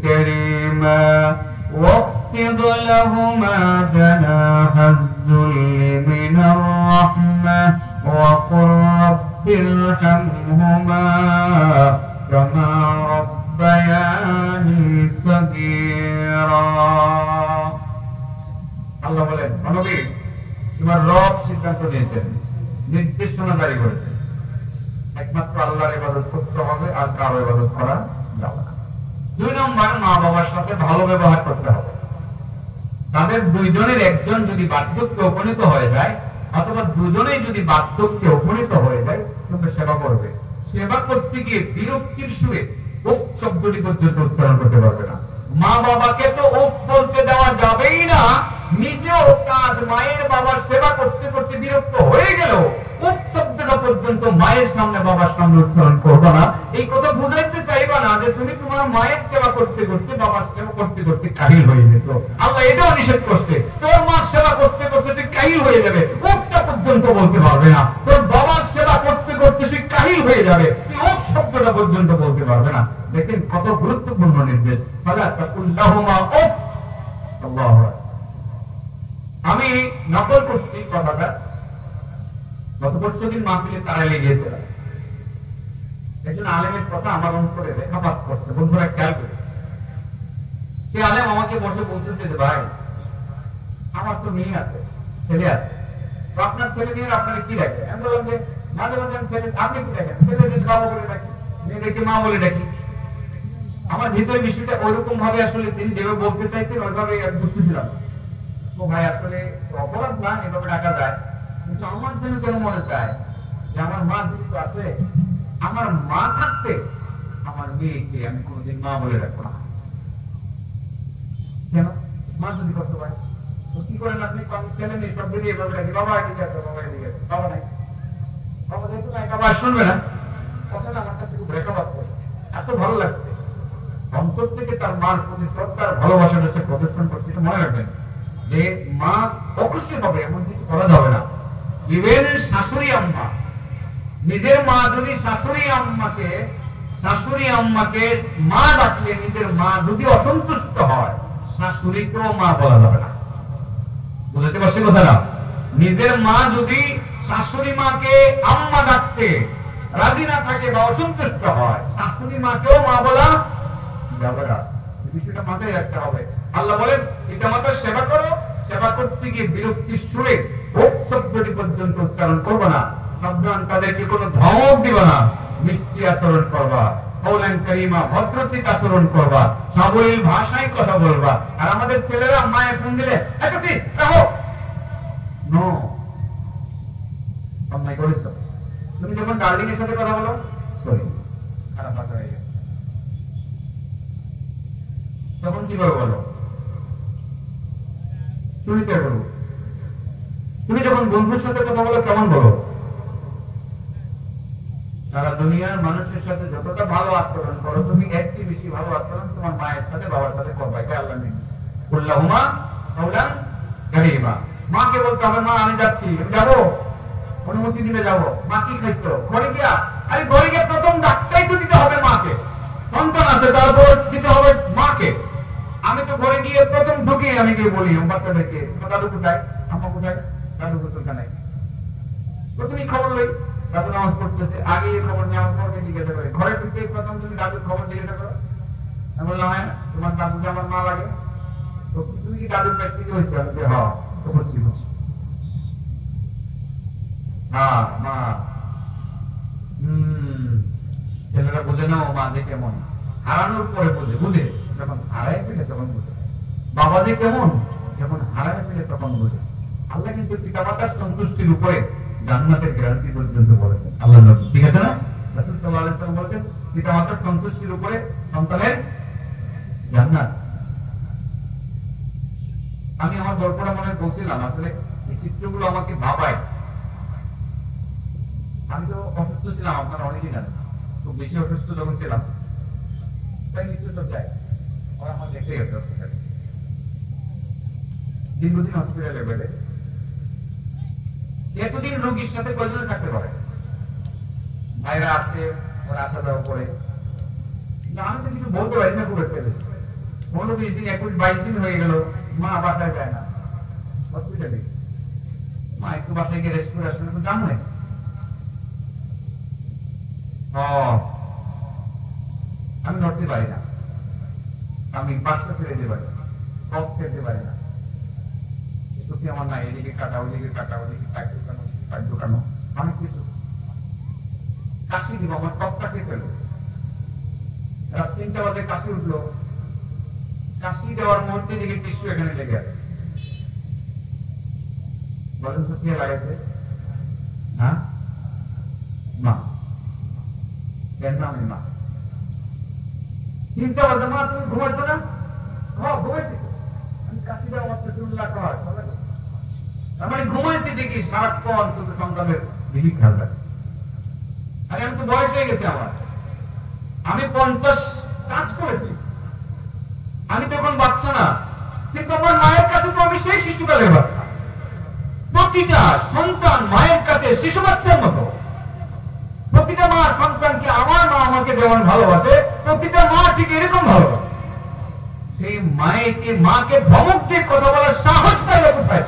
كريما واخفض لهما جناح الذل من الرحمة وقل رب ارحمهما كما ربياني صغيرا আল্লাহ বলেন নবী তোমার রব সিদ্ধান্ত নিয়েছেন নির্দেশনা জারি করেছেন একমাত্র আল্লাহর ইবাদত করতে হবে আর কারো ইবাদত করা যাবে না। 2 নম্বর মা বাবার সাথে ভালো ব্যবহার করতে হবে। তাদের দুইজনের একজন যদি বার্ধক্যে উপনীত হয়ে যায় অথবা দুজনেই যদি বার্ধক্যে উপনীত হয়ে যায় তুমি সেবা করবে। সেবা করতে গিয়ে বিরক্তির সুরে উফ শব্দটি পর্যন্ত উচ্চারণ করতে পারবে না। মা বাবাকে তো উফ বলতে দেওয়া যাবেই না, নিজেও কাজ মায়ের বাবার সেবা করতে করতে বিরক্ত হয়ে গেল উফ শব্দটা পর্যন্ত মায়ের সামনে বাবার সামনে উচ্চারণ করবে না। এই কথা বুঝাইতে চাইবা না যে তুমি তোমার মায়ের সেবা করতে করতে বাবার সেবা করতে করতে কাহিল হয়ে যেত। আল্লাহ এটাও নিষেধ করছে তোর মার সেবা করতে করতে তুই কাহিল হয়ে যাবে, উফটা পর্যন্ত বলতে পারবে না। তোর বাবার সেবা করতে করতে তুই কাহিল হয়ে যাবে, তুই উফ শব্দটা পর্যন্ত বলতে পারবে না। দেখেন কত গুরুত্বপূর্ণ নির্দেশ। আমি নকল করছি কথাটা, গত পরশুদিন মাহফিলে তারা লেগেছিলাম, একজন আলেমের কথা আমার অন্তরে রেখাপাত করছে। বন্ধুরা খেয়াল করে, সে আলেম আমাকে বসে বলতেছে যে ভাই আমার তো মেয়ে আছে, ছেলে আছে, তো আপনার ছেলে মেয়ের আপনারা কি দেখেন? আমি বললাম যে মাঝে মাঝে আমি ছেলে, আপনি কি দেখেন? ছেলেকে বাবা বলে ডাকি, মেয়েদেরকে মা বলে ডাকি। আমার ভিতরে বিষয়টা ওইরকম ভাবে আসলে তিনি যেভাবে বলতে চাইছেন ওইভাবে বুঝতেছিলাম। তো ভাই আসলে অপরাধ না এভাবে ডাকা যায়, কিন্তু আমার যেন কেন মনে চায় যে আমার মা জীবিত আছে, আমার মা থাকতে আমার মেয়েকে আমি কোনোদিন মা বলে রাখবো না। কেন? মা যদি করতে পারে তো কি করেন আপনি? ছেলে মেয়ে সব বেরিয়ে এভাবে ডাকি, বাবা এদিকে আছে, বাবা এদিকে আছে, বাবা নাই, বাবা যেহেতু নাই, বাবা শুনবে না। কথাটা আমার কাছে খুব রেখাপাত করছে, এত ভালো লাগছে। অন্তর থেকে তার মার প্রতি শ্রদ্ধার ভালোবাসাটা সে প্রদর্শন করছে। মনে রাখবেন যে মা অবশ্যই হবে, এমন কিছু করা যাবে না। ইভেন শাশুড়ি আম্মা, নিজের মা যদি শাশুড়ি আম্মাকে মা ডাকলে নিজের মা যদি অসন্তুষ্ট হয়, শাশুড়িকেও মা বলা যাবে না। বুঝতে পারছি কথাটা? নিজের মা যদি শাশুড়ি মাকে আম্মা ডাকতে রাজি না থাকে বা অসন্তুষ্ট হয়, শাশুড়ি মাকেও মা বলা যাবে না। বিষয়টা মাথায় রাখতে হবে। আল্লাহ বলেন পিতামাতার সেবা করো, সেবা করতে গিয়ে বিরক্তির সুরে উফ শব্দটি পর্যন্ত উচ্চারণ করবে না। সাবধান, তাদেরকে কোনো ধমক দিবে না, মিষ্টি আচরণ করবা, কওলান কারীমা, ভদ্রচিত আচরণ করবা, সাবলীল ভাষায় কথা বলবা। আর আমাদের ছেলেরা মায়ের ফোন দিলে একসি রাখো, নো, অন্যায় করেছো। তুমি যখন ডার্লিং এর সাথে কথা বলো, সরি, খারাপ ভাষা হয়ে গেছে, তখন কিভাবে বলো? শুনিতে বলো। তুমি যখন বন্ধুর সাথে কথা বলো কেমন বলো? সারা দুনিয়ার মানুষের সাথে যতটা ভালো আচরণ করো, তুমি এর চেয়ে বেশি ভালো আচরণ তোমার মায়ের সাথে বাবার সাথে করবা। এটা আল্লাহ নেই। কুল্লাহুমা কাওলান কারীমা। মাকে বলতে হবে মা আমি যাচ্ছি, আমি যাবো, অনুমতি দিলে যাবো। মা কি খাইছো? ঘরে গিয়া, আরে ঘরে গিয়ে প্রথম ডাক্তারই তো দিতে হবে মাকে। সন্তান আছে তারপর দিতে হবে মাকে। আমি তো ঘরে গিয়ে প্রথম ঢুকে আমি গিয়ে বলি বাচ্চাদেরকে দাদু কোথায়, আম্মা কোথায়, দাদু কোথায় নাই, প্রথমেই খবর লই। দাদু নামাজ পড়তেছে, আগে খবর নেওয়ার পরে জিজ্ঞাসা করে। ঘরে ঢুকে প্রথম তুমি দাদুর খবর জিজ্ঞাসা করো। আমি বললাম হ্যাঁ, তোমার দাদুকে আমার মা লাগে, তো তুমি কি দাদুর পেট থেকে হয়েছে? আমি হ্যাঁ, তো বুঝছি বুঝছি, হ্যাঁ মা। ছেলেরা বুঝে না ও মা যে কেমন, হারানোর পরে বুঝে, বুঝে যখন হারাই ফেলে তখন বুঝে। বাবা যে কেমন, যখন হারাই ফেলে তখন বুঝে। আল্লাহ কিন্তু পিতামাতার সন্তুষ্টির উপরে জান্নাতের গ্যারান্টি পর্যন্ত বলেছেন আল্লাহ নবী, ঠিক আছে না? রাসূল সাল্লাল্লাহু আলাইহি ওয়াসাল্লাম বলেন পিতামাতার সন্তুষ্টির উপরে সন্তানের জান্নাত। আমি আমার গল্পটা মনে বলছিলাম, আসলে এই চিত্রগুলো আমাকে ভাবায়। আমি তো অসুস্থ ছিলাম, আপনারা অনেকেই জানেন, খুব বেশি অসুস্থ যখন ছিলাম, তাই মৃত্যু সজ্জায় ওরা আমার দেখতে গেছে হসপিটালে, দীর্ঘদিন হসপিটালে বেডে। এতদিন রোগীর সাথে কয়জনে থাকতে পারে? ভাইরা আছে, ওরা আসা যাওয়া করে। আমি তো কিছু বলতে পারি না, খুব একটা 15-20 দিন, 21-22 দিন হয়ে গেল, মা বাসায় যায় না, হসপিটালে। মা একটু বাসায় গিয়ে রেস্ট করে আসলে জানো না, আমি নড়তে পারি না, আমি বাসা ফেলে দিতে পারি না, পথ ফেলতে পারি না, সত্যি আমার না, এদিকে কাটা ওদিকে কাটা, ওদিকে কাটতে কেন, কাটবো কেন, অনেক কিছু। কাশি দিব, আমার টপটাকে ফেলো। রাত 3টা বাজে কাশি উঠলো, কাশি দেওয়ার মুহূর্তে দিকে টিস্যু এখানে লেগে আছে। বলেন তো কে লাগাইছে? হ্যাঁ, মা। কেন আমি মা? 3টা বাজে, মা তুমি ঘুমাইছো না? ঘুমাইছি। আমি কাশি দেওয়া মাত্র শুনলা খাওয়া, মানে ঘুমাইছি দেখি সারাক্ষণ শুধু সন্তানের দিকে খেয়াল রাখি। আরে আমি তো বয়স হয়ে গেছে আমার, আমি 50 কাজ করেছি, আমি তো এখন বাচ্চা না, কিন্তু আমার মায়ের কাছে তো আমি সেই শিশুকালের বাচ্চা। প্রতিটা সন্তান মায়ের কাছে শিশু বাচ্চার মতো। প্রতিটা মা সন্তানকে, আমার মা আমাকে যেমন ভালোবাসে, প্রতিটা মা ঠিক এরকম ভালোবাসে। সেই মাকে ধমক দিয়ে কথা বলার সাহস পাইলে কোথায়?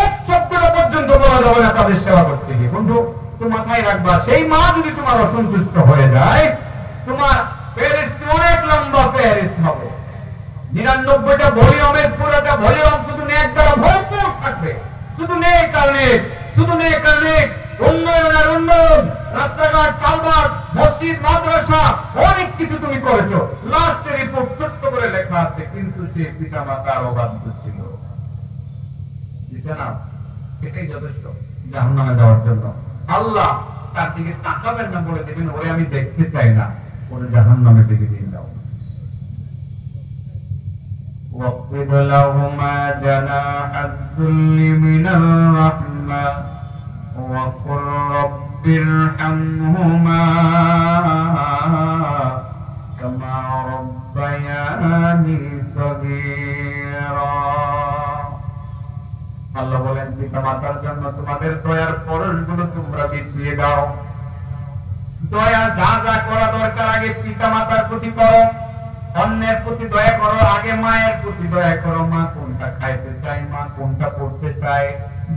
এক সপ্তাহ পর্যন্ত বলা যাবে না তাদের সেবা করতে গিয়ে। বন্ধু, তুমি মাথায় রাখবা, সেই মা যদি তোমার অসন্তুষ্ট হয়ে যায়, তোমার ফেরেশতা অনেক লম্বা ফেরেশতা হবে। 99টা ভলিউমের পুরোটা ভলিউম শুধু নেক দ্বারা ভরপুর থাকবে। শুধু নেক আর নেক, শুধু নেক আর নেক, উন্নয়ন আর উন্নয়ন, রাস্তাঘাট, কালভার্ট, মসজিদ, মাদ্রাসা, অনেক কিছু তুমি করেছো। লাস্টের রিপোর্ট ছোট্ট করে লেখা আছে, কিন্তু সে পিতা মাতার অবাধ্য ছিল। দিছে না? এটাই যথেষ্ট জাহান্নামে যাওয়ার জন্য। আল্লাহ তার দিকে তাকাবেন না, বলে দেবেন ওরে আমি দেখতে চাই না, ওরে জাহান্নামে দিকে দিয়ে দাও। واخفض لهما جناح الذل من الرحمة وقل رب ارحمهما كما ربياني صغيرا। আল্লাহ বলেন, পিতা মাতার জন্য তোমাদের দয়ার পরশগুলো তোমরা বিছিয়ে দাও। দয়া যা যা করা দরকার আগে পিতা মাতার প্রতি করো, অন্যের প্রতি দয়া করো, আগে মায়ের প্রতি দয়া করো। মা কোনটা খাইতে চায়, মা কোনটা পড়তে চায়,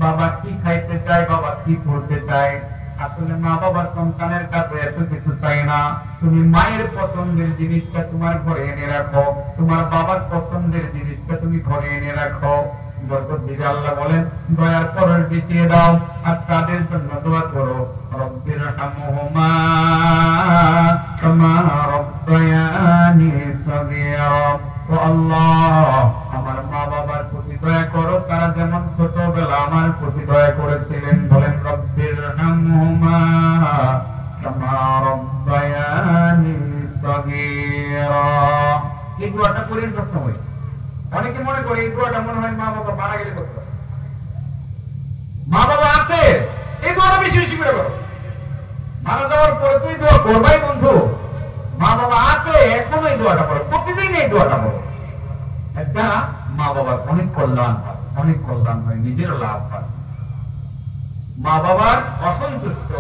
বাবা কি খাইতে চায়, বাবা কি পড়তে চায়। আসলে মা বাবার সন্তানের কাছে এত কিছু চাই না। তুমি মায়ের পছন্দের জিনিসটা তোমার ঘরে এনে রাখো, তোমার বাবার পছন্দের জিনিসটা তুমি ঘরে এনে রাখো। আল্লাহ বলেন, দয়ার পরশ বিছিয়ে দাও আর তাদের জন্য দোয়া করো, রব্বির হামহুমা কামা রব্বায়ানি সগীরা। ও আল্লাহ, আমার মা বাবার প্রতি দয়া করো, তারা যেমন ছোটবেলা আমার প্রতি দয়া করেছিলেন। বলেন, রব্বির হামহুমা কামা রব্বায়ানি সগীরা। এই দোয়াটা করেন সবসময়। অনেকে মনে করে এই দোয়াটা মনে হয় মা বাবা মারা গেলে করতে হবে। মা বাবা আছে, এই দোয়াটা বেশি বেশি করে করো। মারা যাওয়ার পরে তুই দোয়া করবাই বন্ধু। মা বাবা আছে এখনো এই দোয়াটা করো, প্রতিদিন এই দোয়াটা করো। একটা মা বাবার অনেক কল্যাণ হয়, অনেক কল্যাণ হয়, নিজেরও লাভ হয়। মা বাবার অসন্তুষ্ট,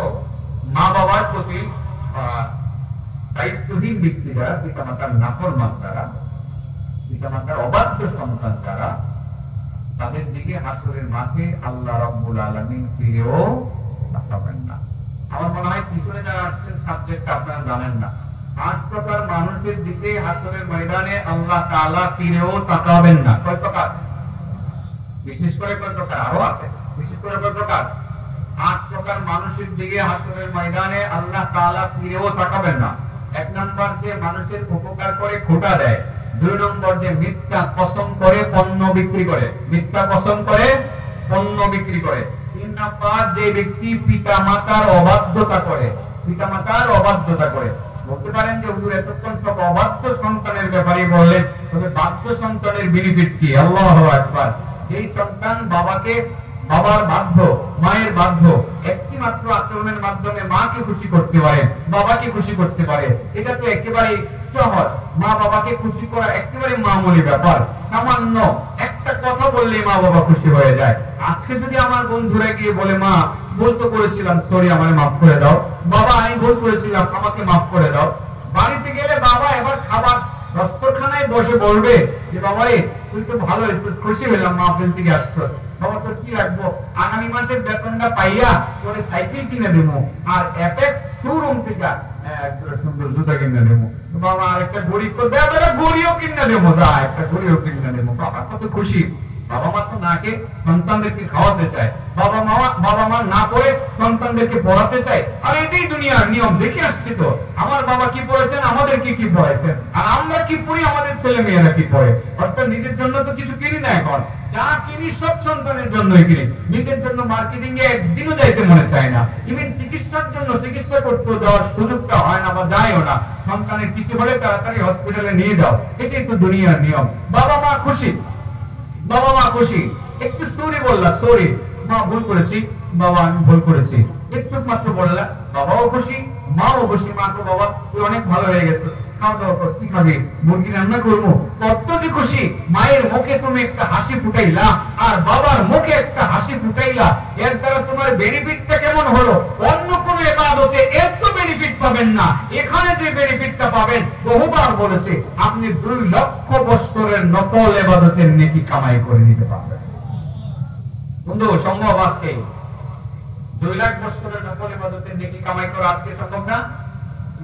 মা বাবার প্রতি দায়িত্বহীন ব্যক্তিরা, পিতা মাতার নাফরমান যারা, পিতা মাতার অবাধ্য সন্তান যারা, তাদের দিকে হাসরের মাঠে আল্লাহ রাব্বুল আলামিন ফিরেও তাকাবেন না। আমার মনে হয় পিছনে যারা আসছেন সাবজেক্ট আপনারা জানেন না। 8 প্রকার মানুষের দিকে হাসরের ময়দানে আল্লাহ তাআলা ফিরেও তাকাবেন না। কয় প্রকার? বিশেষ করে কয় প্রকার? আরো আছে। বিশেষ করে কয় প্রকার? 8 প্রকার মানুষের দিকে হাসরের ময়দানে আল্লাহ তাআলা ফিরেও তাকাবেন না। 1 নাম্বার, যে মানুষের উপকার করে খোটা দেয়। 2 নম্বর, যে মিথ্যা কসম করে পণ্য বিক্রি করে, মিথ্যা কসম করে পণ্য বিক্রি করে। 3 নাম্বার, যে ব্যক্তি পিতা মাতার অবাধ্যতা করে, পিতা মাতার অবাধ্যতা করে। বলতে পারেন যে হুজুর এতক্ষণ সব অবাধ্য সন্তানের ব্যাপারে বললেন, তবে বাধ্য সন্তানের বেনিফিট কি? আল্লাহু আকবার। যেই সন্তান বাবাকে বাবার বাধ্য, মায়ের বাধ্য, একটি মাত্র আচরণের মাধ্যমে মাকে খুশি করতে পারে, বাবাকে খুশি করতে পারে। এটা তো একেবারে সহজ। মা বাবাকে খুশি করা একেবারে মামুলি ব্যাপার। সামান্য একটা কথা বললে মা বাবা খুশি হয়ে যায়। আজকে যদি আমার বন্ধুরা গিয়ে বলে, মা ভুল তো করেছিলাম, সরি আমাকে মাফ করে দাও, বাবা আমি ভুল করেছিলাম আমাকে মাফ করে দাও, বাড়িতে গেলে বাবা এবার খাবার দস্তরখানায় বসে বলবে যে, বাবা রে তুই তো ভালো হয়েছিস, খুশি হলাম মা আপনার থেকে আসছো। বাবা তোর কি রাখবো, আগামী মাসের বেতনটা পাইয়া তোরে সাইকেল কিনে দেবো, আর অ্যাপেক্স শোরুম থেকে একটা সুন্দর জুতা কিনে দেবো। বাবা আর একটা ঘড়ি তো দেবো, ঘড়িও কিনে দেবো, যা একটা ঘড়িও কিনে দেবো। বাবা কত খুশি। বাবা মা তো নাকে সন্তানদেরকে খাওয়াতে চায়, বাবা মা না করে সন্তানদেরকে পড়াতে চায়। আর এটাই দুনিয়ার নিয়ম, দেখে আসছি তো আমার বাবা কি পড়েছেন, আমাদেরকে কি পড়াইছেন, আর আমরা কি পড়ি, আমাদের ছেলে মেয়েরা কি পড়ে। অর্থাৎ নিজের জন্য তো কিছু কিনি না, এখন যা কিনি সব সন্তানের জন্যই কিনি। নিজের জন্য মার্কেটিং এ একদিনও যাইতে মনে চায় না। ইভেন চিকিৎসার জন্য চিকিৎসা করতে যাওয়ার সুযোগটা হয় না বা যায়ও না। সন্তানের কিছু হলে তাড়াতাড়ি হসপিটালে নিয়ে যাও, এটাই তো দুনিয়ার নিয়ম। বাবা মা খুশি, বাবা মা খুশি। একটু সরি বললা, সরি মা ভুল করেছি, বাবা আমি ভুল করেছি, একটু মাত্র বললা, বাবাও খুশি মাও খুশি। মা তো বাবা তুই অনেক ভালো হয়ে গেছে, খাওয়া দাওয়া কর, কি খাবি, মুরগি রান্না করবো, কত যে খুশি। মায়ের মুখে তুমি একটা হাসি ফুটাইলা আর বাবার মুখে একটা হাসি ফুটাইলা, এর দ্বারা তোমার বেনিফিটটা কেমন হলো। অন্য কোন ইবাদতে এত বেনিফিট পাবেন না, এখানে যে বেনিফিটটা পাবেন, বহুবার বলেছে, আপনি 2 লক্ষ বছরের নফল ইবাদতের নেকি কামাই করে নিতে পারবেন। বন্ধু সম্ভব আজকে 2 লাখ বছরের নফল ইবাদতের নেকি কামাই করা আজকে সম্ভব না?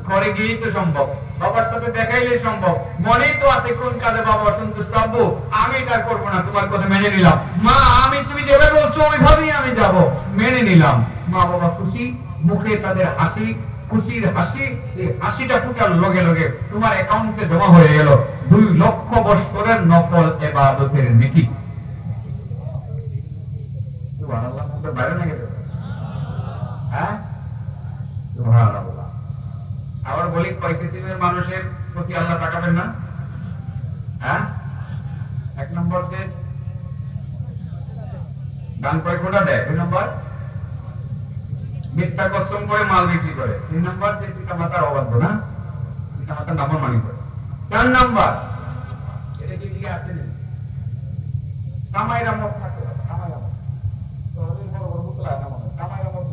ঘরে গিয়েই তো সম্ভব, বাবার সাথে দেখাইলে সম্ভব। মনেই তো আছে কোন কাজে বাবা অসন্তুষ্ট, আব্বু আমি এটা করবো না, তোমার কথা মেনে নিলাম, মা আমি তুমি যেভাবে বলছো ওইভাবেই আমি যাব, মেনে নিলাম। মা বাবা খুশি, মুখে তাদের হাসি, খুশির হাসি, এই হাসিটা ফুটার লগে লগে তোমার অ্যাকাউন্টে জমা হয়ে গেল 2 লক্ষ বছরের নফল ইবাদতের নেকি। সুবহানাল্লাহ, তো বাইরে না গেল, হ্যাঁ সুবহানাল্লাহ। আবার বলি, কয় কিসিমের মানুষের প্রতি আল্লাহ তাকাবেন না? হ্যাঁ, 1 নম্বর যে দান করে কোটা দেয়, 2 নম্বর মিথ্যা কসম করে মাল বিক্রি করে, 3 নম্বর যে পিতা মাতার অবাধ্য, না পিতা মাতার নাফরমানি করে, 4 নম্বর এটা কি দিকে আসে না সামাইরা মত থাকে, সামাইরা মত তো ওই বড় বড় মুতলা না মানে সামাইরা মত,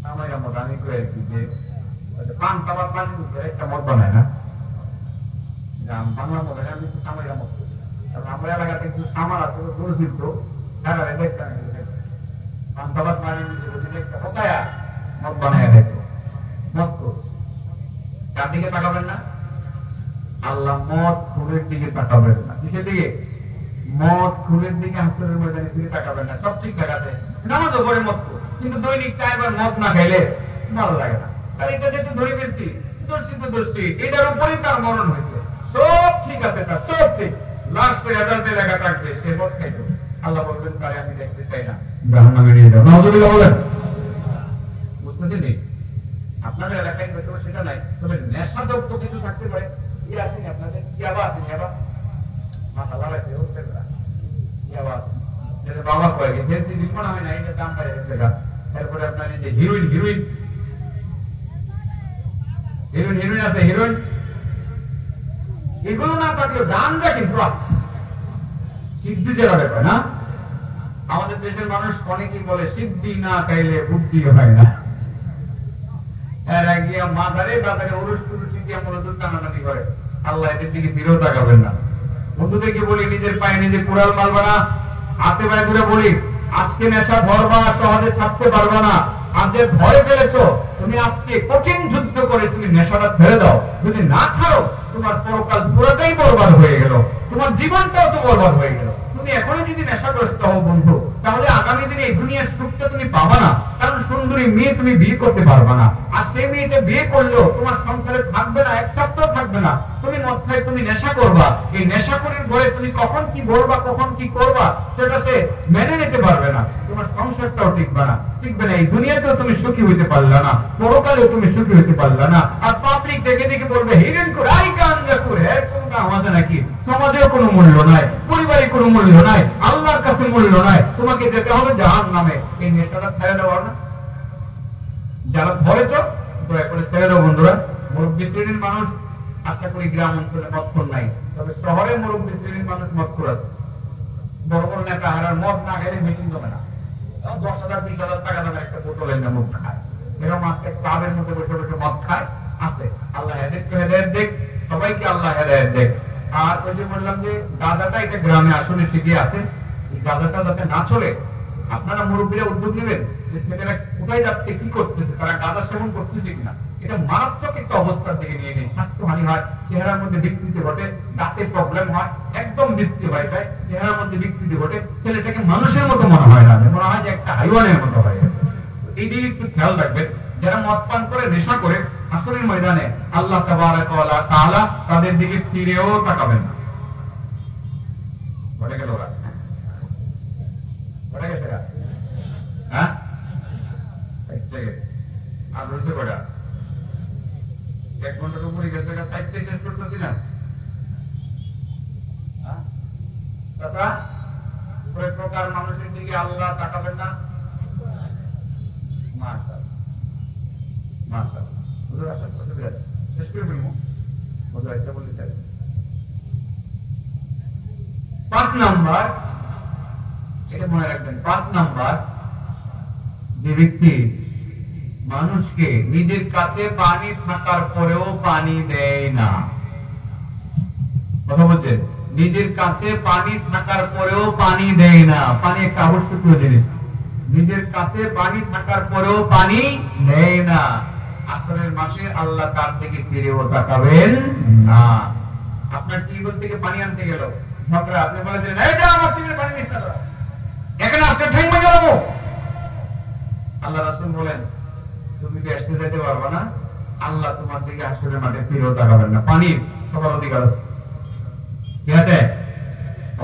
সামাইরা মত আমি কই কি যে পান তাবার পান করে একটা মত বানায় না, জান বাংলা মত আমি সামাইরা মত। কারণ আমরা এলাকাতে কিছু সামার আছে পরিচিত, তারা দেখতে পান তাবার মানে বুঝে একটা হসায়া মত বানায় দেখো, মত তো কার দিকে তাকাবেন না? আল্লাহ মত খুনের দিকে তাকাবেন না। কিসের দিকে? মত খুনের দিকে, হাসরের ময়দানের দিকে তাকাবেন না। সব ঠিক আছে, নামাজও পড়ে মত, কিন্তু দৈনিক 4 বার মত না খাইলে ভালো লাগে না। তার এটা যেহেতু ধরে ফেলছি, দর্শি এটার উপরেই তার মরণ হয়েছে, সব ঠিক আছে, তার সব ঠিক, লাস্টে রেজাল্টে লেখা থাকবে সে মত খাইতো, আল্লাহ বলবেন তারে আমি দেখতে চাই না, জাহান্নামে নিয়ে যাও। নাউজুবিল্লাহ বলেন, বুঝতেছেন? আপনাদের এলাকায় হয়তো সেটা নাই, তবে নেশাদ্রব্য কিছু থাকতে পারে। কি আসেনি আপনাদের? ইয়াবা আছে, ইয়াবা মাথা লাগাইছে, হচ্ছে না ইয়াবা আছে, যেটা বাবা কয় যে ফেন্সি দিন মনে হয় না, এটা দাম পারে গেছে। তারপরে আপনার এই যে হিরোইন আছে, হিরোইন এগুলো না থাকলে দামটা কিন্তু সিদ্ধি যে ব্যাপার না। আমাদের দেশের মানুষ অনেকেই বলে সিদ্ধি না খাইলে বুদ্ধি হয় না। মাথারে বাজারে উরুস টুরুস দিয়ে মূলত টানাটানি করে, আল্লাহ এদের দিকে ফিরেও তাকাবেন না। বন্ধুদেরকে বলি, নিজের পায়ে নিজে কুড়াল মারবা না, হাতে পায়ে ধরে বলি, আজকে নেশা ধরবা, সহজে ছাড়তে পারবা না। আর যে ভয় ফেলেছো, তুমি আজকে কঠিন যুদ্ধ করে তুমি নেশাটা ছেড়ে দাও। যদি না ছাড়ো, তোমার পরকাল পুরোটাই বরবাদ হয়ে গেল, তোমার জীবনটাও তো বরবাদ হয়ে গেল। তুমি এখনো যদি নেশাগ্রস্ত হও বন্ধু, তাহলে আগামী দিনে এই দুনিয়ার সুখটা তুমি পাবা না। কারণ সুন্দরী মেয়ে তুমি বিয়ে করতে পারবা না, আর সেই মেয়েটা বিয়ে করলেও তোমার সংসারে থাকবে না, 1 সপ্তাহ থাকবে না। তুমি মদ খাই, তুমি নেশা করবা, এই নেশাখোরের ঘরে তুমি কখন কি বলবা, কখন কি করবা, সেটা সে মেনে নিতে পারবে না। তোমার সংসারটাও টিকবে না। এই দুনিয়াতেও তুমি সুখী হইতে পারলা না, পরকালেও তুমি সুখী হইতে পারলা না। আর পাবলিক দেখে দেখে বলবে হিরেন করে, আই গাঞ্জা করে, এর কোনো দাম আছে নাকি? সমাজেও কোনো মূল্য নাই, পরিবারে কোনো মূল্য নাই, আল্লাহ আল্লাহর কাছে মূল্য নাই, তোমাকে যেতে হবে জাহান্নামে। এই নেশাটা ছেড়ে দেওয়া না, যারা ধরেছ দয়া করে ছেড়ে দাও বন্ধুরা। মুরব্বী শ্রেণীর মানুষ আশা করি গ্রাম অঞ্চলে মদখোর নাই, তবে শহরে মুরব্বী শ্রেণীর মানুষ মদখোর আছে। বড় বড় নেতা হারার মদ না খেলে মিটিং জমে না, 10,000 20,000 টাকা দামের একটা বোতল এনে মুখ খায়, এরকম আজকে ক্লাবের মধ্যে বসে বসে মদ খায় আছে। আল্লাহ হেদায়েত দেখ, সবাইকে আল্লাহ হেদায়েত দেখ। আর ওই যে বললাম যে গাঁজাটা এটা গ্রামে আসলে ঠিকই আছে, এই গাঁজাটা যাতে না চলে আপনারা মুরব্বীরা উদ্যোগ নেবেন যে ছেলেরা কোথায় যাচ্ছে, কি করতেছে, তারা গাঁজা সেবন করতেছে কিনা। এটা মারাত্মক একটা অবস্থার দিকে নিয়ে নেই, স্বাস্থ্যহানি হয়, চেহারার মধ্যে বিকৃতি ঘটে, দাঁতের প্রবলেম হয়, একদম বৃষ্টি হয়ে যায়, চেহারার মধ্যে বিকৃতি ঘটে, ছেলেটাকে মানুষের মতো মনে হয় না, মনে হয় যে একটা হাইওয়ানের মতো হয়ে গেছে। এই দিকে একটু খেয়াল রাখবেন। যারা মদ পান করে নেশা করে হাসরের ময়দানে আল্লাহ তাবারাক ওয়া তাআলা তাদের দিকে ফিরেও তাকাবেন না। বলে গেল ওরা বলে গেছে হ্যাঁ, আর রয়েছে কটা 1 ঘন্টার উপরে গেছে, সাইডটা শেষ করতেছি না চাচা। উপরে প্রকার মানুষের দিকে আল্লাহ তাকাবেন না। শেষ করে ফেলবো, 5 নাম্বার, এটা মনে রাখবেন। 5 নাম্বার, যে ব্যক্তি মানুষকে নিজের কাছে পানি থাকার পরেও পানি দেয় না, কথা বলছেন, নিজের কাছে পানি থাকার পরেও পানি দেয় না। পানি একটা আবশ্যকীয় জিনিস, নিজের কাছে পানি থাকার পরেও পানি দেয় না। আসরের মাঠে আল্লাহ তার থেকে ফিরেও তাকাবেন না। আপনার টিউবওয়েল থেকে পানি আনতে গেল ঝগড়া, আপনি বলেছেন এইটা আমার টিউবওয়েল পানি নিতে হবে, এখানে আজকে ঠ্যাং ভেঙে যাবো। আল্লাহ রাসূল বলেন তুমি কি আসতে যেতে পারবে না, আল্লাহ তোমার দিকে আসরের মাঠে ফিরেও তাকাবেন না। পানির সবার অধিকার আছে, ঠিক আছে,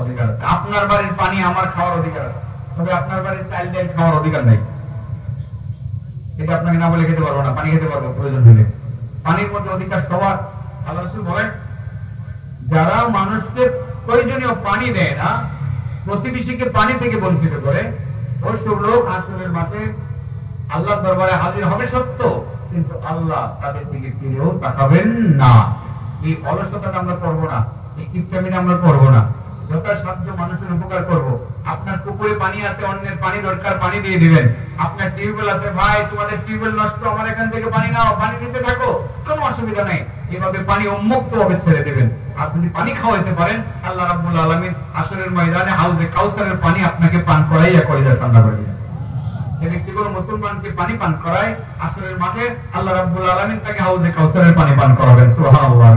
অধিকার আছে। আপনার বাড়ির পানি আমার খাওয়ার অধিকার আছে, তবে আপনার বাড়ির চাইল্ড ডাইল খাওয়ার অধিকার নাই। এটা আপনাকে না বলে খেতে পারবো না, পানি খেতে পারবো প্রয়োজন হলে। পানির মধ্যে অধিকার সবার। আল্লাহ রাসূল বলেন যারা মানুষকে প্রয়োজনীয় পানি দেয় না, প্রতিবেশীকে পানি থেকে বঞ্চিত করে, ওই সব লোক আসরের মাঠে আল্লাহর দরবারে হাজির হবে সত্য, কিন্তু আল্লাহ তাদের দিকে ফিরেও তাকাবেন না। এই অলসতাটা আমরা করবো না, এই কিচ্ছামিটা আমরা করবো না, যথাসাধ্য মানুষের উপকার করব। আপনার পুকুরে পানি আছে, অন্যের পানি দরকার, পানি দিয়ে দিবেন। আপনার টিউবওয়েল আছে, ভাই তোমাদের টিউবওয়েল নষ্ট, আমার এখান থেকে পানি নাও, পানি নিতে থাকো, কোনো অসুবিধা নাই। এভাবে পানি উন্মুক্ত ভাবে ছেড়ে দেবেন। আর যদি পানি খাওয়াইতে পারেন, আল্লাহ রাব্বুল আলামিন আসরের ময়দানে হাউজে কাউসারের পানি আপনাকে পান করাইয়া কলিজা ঠান্ডা করে দিবেন। যে ব্যক্তি কোনো মুসলমানকে পানি পান করায় আসরের মাঠে, আল্লাহ রাব্বুল আলামিন তাকে হাউজে কাউসারের পানি পান করাবেন। সুবহানাল্লাহ।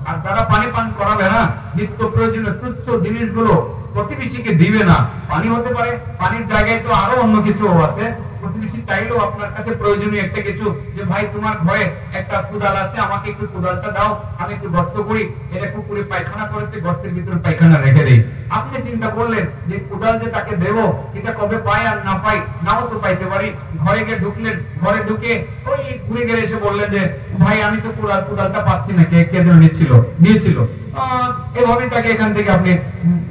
আর যারা পানি পান করাবে না, নিত্য প্রয়োজনীয় তুচ্ছ জিনিসগুলো প্রতিবেশীকে দিবে না। পানি হতে পারে, পানির জায়গায় তো আরো অন্য কিছু আছে। প্রতিবেশী চাইলেও আপনার কাছে প্রয়োজনীয় একটা কিছু, যে ভাই তোমার ঘরে একটা কুদাল আছে, আমাকে একটু কুদালটা দাও, আমি একটু গর্ত করি, এটা পুকুরে পায়খানা করেছে, গর্তের ভিতরে পায়খানা রেখে দেই। আপনি চিন্তা করলেন যে কুদাল যে তাকে দেবো, এটা কবে পাই আর না পাই, নাও তো পাইতে পারি। ঘরে গিয়ে ঢুকলেন, ঘরে ঢুকে ওই ঘুরে গেলে এসে বললেন যে ভাই আমি তো কুদালটা পাচ্ছি না, কে যেন নিয়েছিল। এভাবে তাকে এখান থেকে আপনি